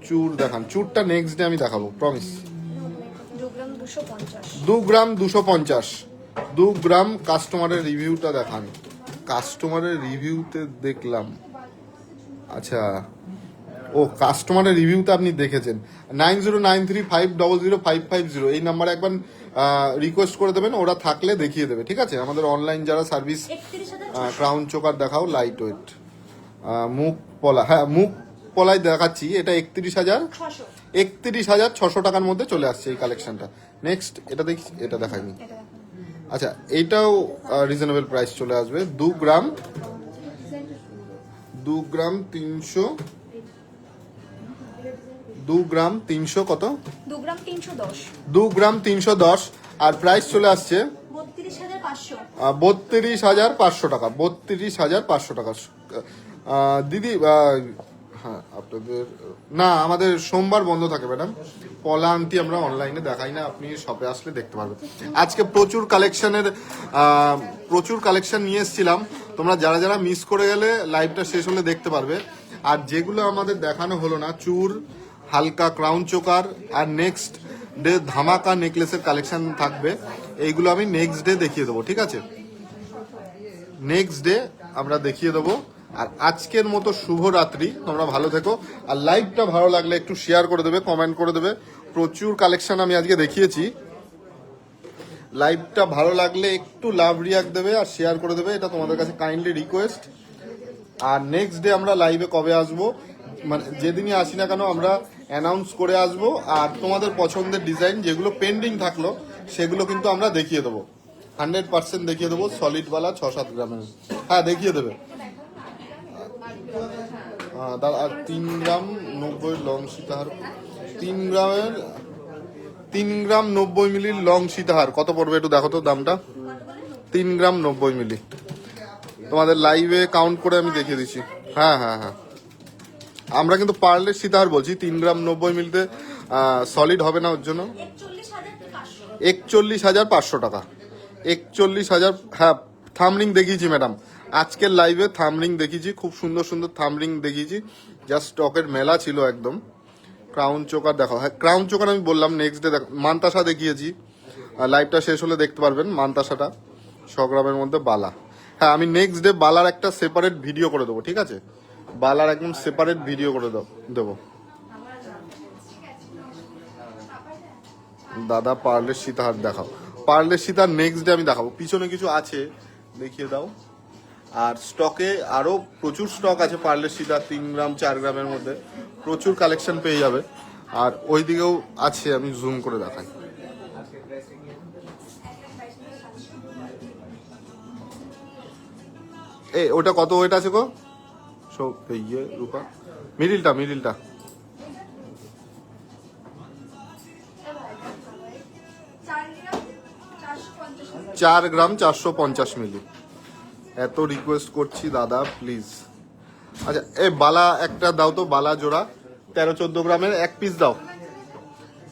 চুর দেখান, চুরটা নেক্সট ডে আমি দেখাবো, প্রমিস। 2 গ্রাম 250, 2 গ্রাম। কাস্টমারের রিভিউটা দেখান, কাস্টমারের রিভিউতে দেখলাম। আচ্ছা, ও কাস্টমারের রিভিউতে আপনি দেখেছেন। 9093500550, এই নাম্বারে একবার রিকোয়েস্ট করে দেবেন, ওরা থাকলে দেখিয়ে দেবে, ঠিক আছে? আমাদের অনলাইন যারা সার্ভিস, ক্রাউন চোকার দেখাও, লাইট ওয়েট, মুখ পলা, হ্যাঁ মুখ পলায় দেখাচ্ছি। এটা 31,600 টাকার মধ্যে চলে আসছে এই কালেকশনটা। নেক্সট এটা দেখি, এটা দেখাইনি। আচ্ছা, এইটাও রিজনেবল প্রাইস চলে আসবে। 2 গ্রাম 300, 2 গ্রাম 300 কত? 2 গ্রাম 310, 2 গ্রাম 310, আর প্রাইস চলে আসছে 32,500 টাকা, 32,500 টাকা। দিদি হ্যাঁ আপনাদের না, আমাদের সোমবার বন্ধ থাকে ম্যাডাম। পলা আন্টি আমরা অনলাইনে দেখাই না, আপনি শপে আসলে দেখতে পারবেন। আজকে প্রচুর কালেকশন নিয়ে এসেছিলাম, তোমরা যারা যারা মিস করে গেলে লাইভটা শেষ হলে দেখতে পারবে। আর যেগুলো আমাদের দেখানো হলো না, চুর, হালকা ক্রাউন চোকার, আর নেক্সট ডে ধামাকা নেকলেসের কালেকশন থাকবে, এইগুলো আমি নেক্সট ডে দেখিয়ে দেবো, ঠিক আছে? নেক্সট ডে আমরা দেখিয়ে দেবো। আর আজকের মতো শুভরাত্রি, তোমরা ভালো থেকো। আর লাইভটা ভালো লাগলে একটু শেয়ার করে দেবে, কমেন্ট করে দেবে। প্রচুর কালেকশন আমি আজকে দেখিয়েছি, লাইভটা ভালো লাগলে একটু লাভ রিয়াক্ট দেবে আর শেয়ার করে দেবে, এটা তোমাদের কাছে কাইন্ডলি রিকোয়েস্ট। আর নেক্সট ডে আমরা লাইভে কবে আসবো, মানে যেদিনই আসি না কেন আমরা অ্যানাউন্স করে আসবো। আর তোমাদের পছন্দের ডিজাইন যেগুলো পেন্ডিং থাকলো সেগুলো কিন্তু আমরা দেখিয়ে দেবো, 100% দেখিয়ে দেবো। সলিডওয়ালা 6-7 গ্রামের, হ্যাঁ দেখিয়ে দেবে। আর 3 গ্রাম 90 লং সীতাহার, 3 গ্রামের 3 গ্রাম 90 মিলির লং সীতাহার কত পড়বে একটু দেখো তো দামটা। 3 গ্রাম 90 মিলি তোমাদের লাইভে কাউন্ট করে আমি দেখিয়ে দিচ্ছি। হ্যাঁ হ্যাঁ হ্যাঁ, আমরা কিন্তু পার্লের সীতাহার বলছি। 3 গ্রাম 90 মিলিতে সলিড হবে না, ওর জন্য 41,500 টাকা। 41,000, হ্যাঁ থামরিং দেখিয়েছি ম্যাডাম, আজকের লাইভে থামরিং দেখিয়েছি, খুব সুন্দর সুন্দর থামরিং দেখিয়েছি। জাস্ট স্টকের মেলা ছিল একদম। ক্রাউন চোকার দেখো, হ্যাঁ ক্রাউন চোকার আমি বললাম নেক্সট ডে দেখো। মানতাসা দেখিয়েছি, লাইভটা শেষ হলে দেখতে পারবেন মানতাসাটা 100 গ্রামের মধ্যে বালা। হ্যাঁ আমি নেক্সট ডে বালার একটা সেপারেট ভিডিও করে দেবো, ঠিক আছে? বালার একদম সেপারেট ভিডিও করে দেবো। দাদা পার্লের সীতাহার দেখাও, পার্লের সীতাহার নেক্সট ডে আমি দেখাবো। পিছনে কিছু আছে দেখিয়ে দাও। আর স্টকে আরো প্রচুর স্টক আছে পার্লের সীতাহার, 3 গ্রাম 4 গ্রামের মধ্যে প্রচুর কালেকশন পেয়ে যাবে। আর ওই দিকেও আছে, আমি জুম করে দেখাই। ওটা কত ওয়েট আছে গো? সব ইয়ে রূপা, মিডিলটা 4 গ্রাম 450 মিলি। এত রিকোয়েস্ট করছি দাদা প্লিজ। আচ্ছা বালা একটা দাও তো, বালা জোড়া 13-14 গ্রামের 1 পিস দাও,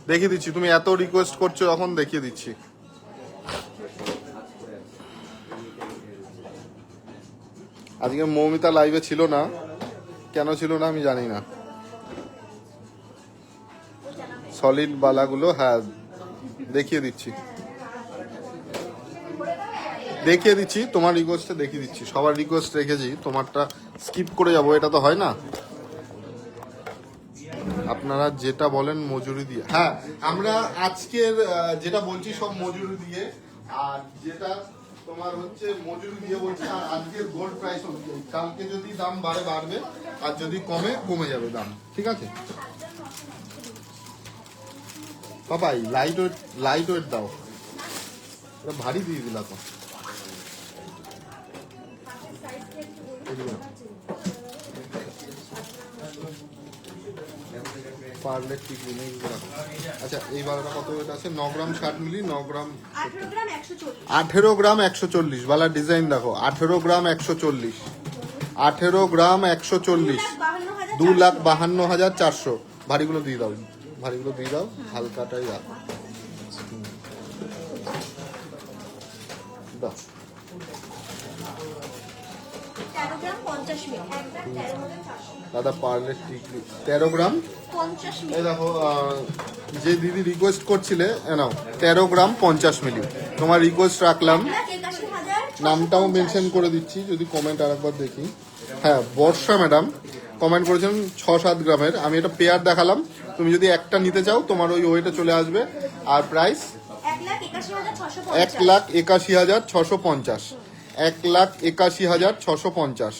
দেখিয়ে দিচ্ছি। তুমি এত রিকোয়েস্ট করছো এখন দেখিয়ে দিচ্ছি। আজকে মৌমিতা লাইভে ছিল না, কেন ছিল না আমি জানি না। সলিড বালাগুলো হ্যাঁ দেখিয়ে দিচ্ছি, তোমার রিকোয়েস্টে দেখিয়ে দিচ্ছি। সবার রিকোয়েস্ট রেখেছি, তোমারটা স্কিপ করে যাবো, এটা তো হয় না। আপনারা যেটা বলেন মজুরি দিয়ে, হ্যাঁ আমরা আজকের যেটা বলছি সব মজুরি দিয়ে। আর যেটা তোমার হচ্ছে মজুরি দিয়ে বলছি। আর আজকের গোল্ড প্রাইস অনুযায়ী, কালকে যদি দাম বাড়বে, আর যদি কমে যাবে দাম, ঠিক আছে? পাপাই লাইট ওয়েট দাও, ভারী দিয়ে দিলা তো। পার্লের টিকলি নেই। আচ্ছা এই বালাটা কত ওয়েট আছে? 9 গ্রাম 60 মিলি, 9 গ্রাম 18 গ্রাম 140। বালার ডিজাইন দেখো, 18 গ্রাম 140, 18 গ্রাম 140, 2,52,400। ভারীগুলো দিয়ে দাও, হালকাটাই দাও। দাদা পার্লের টিকলি 13 গ্রাম 50 মিলি। এই দেখো, যে দিদি রিকোয়েস্ট করছিলে নাও 13 গ্রাম 50 মিলি। তোমার রিকোয়েস্ট রাখলাম, 81,650 নামটাও মেনশন করে দিচ্ছি যদি কমেন্ট আরেকবার দেখি। হ্যাঁ বর্ষা ম্যাডাম কমেন্ট করেছেন 6-7 গ্রামের। আমি এটা পেয়ার দেখালাম, তুমি যদি একটা নিতে চাও তোমার ওই ওয়েটে চলে আসবে। আর প্রাইস 1,81,650। 1,81,650।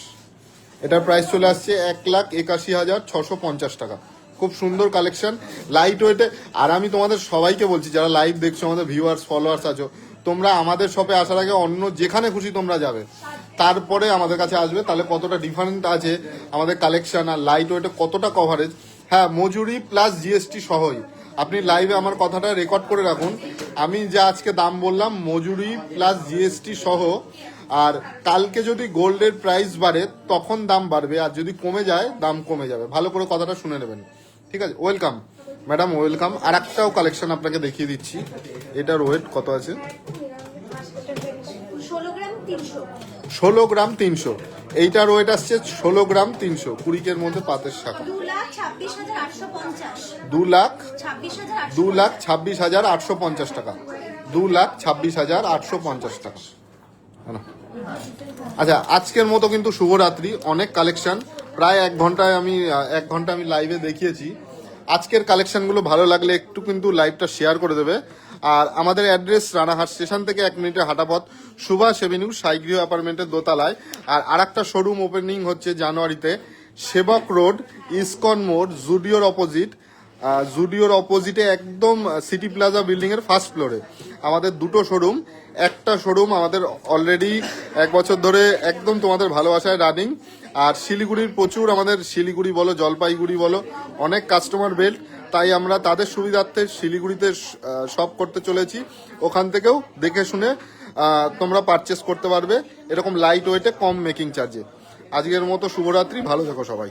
এটার প্রাইস চলে আসছে 1,81,650 টাকা। খুব সুন্দর কালেকশন, লাইট ওয়েটে। আর আমি তোমাদের সবাইকে বলছি যারা লাইভ দেখছো, আমাদের ভিউয়ার্স ফলোয়ার্স আছো, তোমরা আমাদের শপে আসার আগে অন্য যেখানে খুশি তোমরা যাবে, তারপরে আমাদের কাছে আসবে। তাহলে কতটা ডিফারেন্ট আছে আমাদের কালেকশন আর লাইট ওয়েটে কতটা কভারেজ। হ্যাঁ মজুরি প্লাস জিএসটি সহই। আপনি লাইভে আমার কথাটা রেকর্ড করে রাখুন, আমি যা আজকে দাম বললাম মজুরি প্লাস জিএসটি সহ। আর কালকে যদি গোল্ডের প্রাইস বাড়ে তখন দাম বাড়বে, আর যদি কমে যায় দাম কমে যাবে। ভালো করে কথাটা শুনে নেবেন, ঠিক আছে? Welcome madam, welcome. আর একটাও কালেকশন আপনাকে দেখিয়ে দিচ্ছি, এটার ওয়েট কত আছে? 16 গ্রাম 300। 16 গ্রাম 300। এইটার ওয়েট আসছে 16 গ্রাম 300। কুড়িকের মধ্যে পাতের শাখা 2,26,850। 2,26,850 টাকা। 2,26,850 টাকা। আচ্ছা আজকের মতো কিন্তু শুভরাত্রি। অনেক কালেকশন, প্রায় 1 ঘন্টা আমি লাইভে দেখিয়েছি। আজকের কালেকশনগুলো ভালো লাগলে একটু কিন্তু লাইভটা শেয়ার করে দেবে। আর আমাদের অ্যাড্রেস রানাঘাট স্টেশন থেকে 1 মিনিটের হাঁটা পথ, সুভাষ এভিনিউ সাইগৃহ অ্যাপার্টমেন্টের দোতলায়। আর আরেকটা শোরুম ওপেনিং হচ্ছে জানুয়ারিতে, সেবক রোড, ইসকন মোড়, জুডিওর অপোজিটে একদম সিটি প্লাজা বিল্ডিং এর ফার্স্ট ফ্লোরে আমাদের দুটো শোরুম। একটা শোরুম আমাদের অলরেডি 1 বছর ধরে একদম তোমাদের ভালোবাসায় রানিং। আর শিলিগুড়ির প্রচুর, আমাদের শিলিগুড়ি বলো জলপাইগুড়ি বলো, অনেক কাস্টমার বেল্ট, তাই আমরা তাদের সুবিধার্থে শিলিগুড়িতে শপ করতে চলেছি। ওখান থেকেও দেখে শুনে তোমরা পারচেস করতে পারবে এরকম লাইট ওয়েটে, কম মেকিং চার্জে। আজকের মতো শুভরাত্রি, ভালো থেকো সবাই।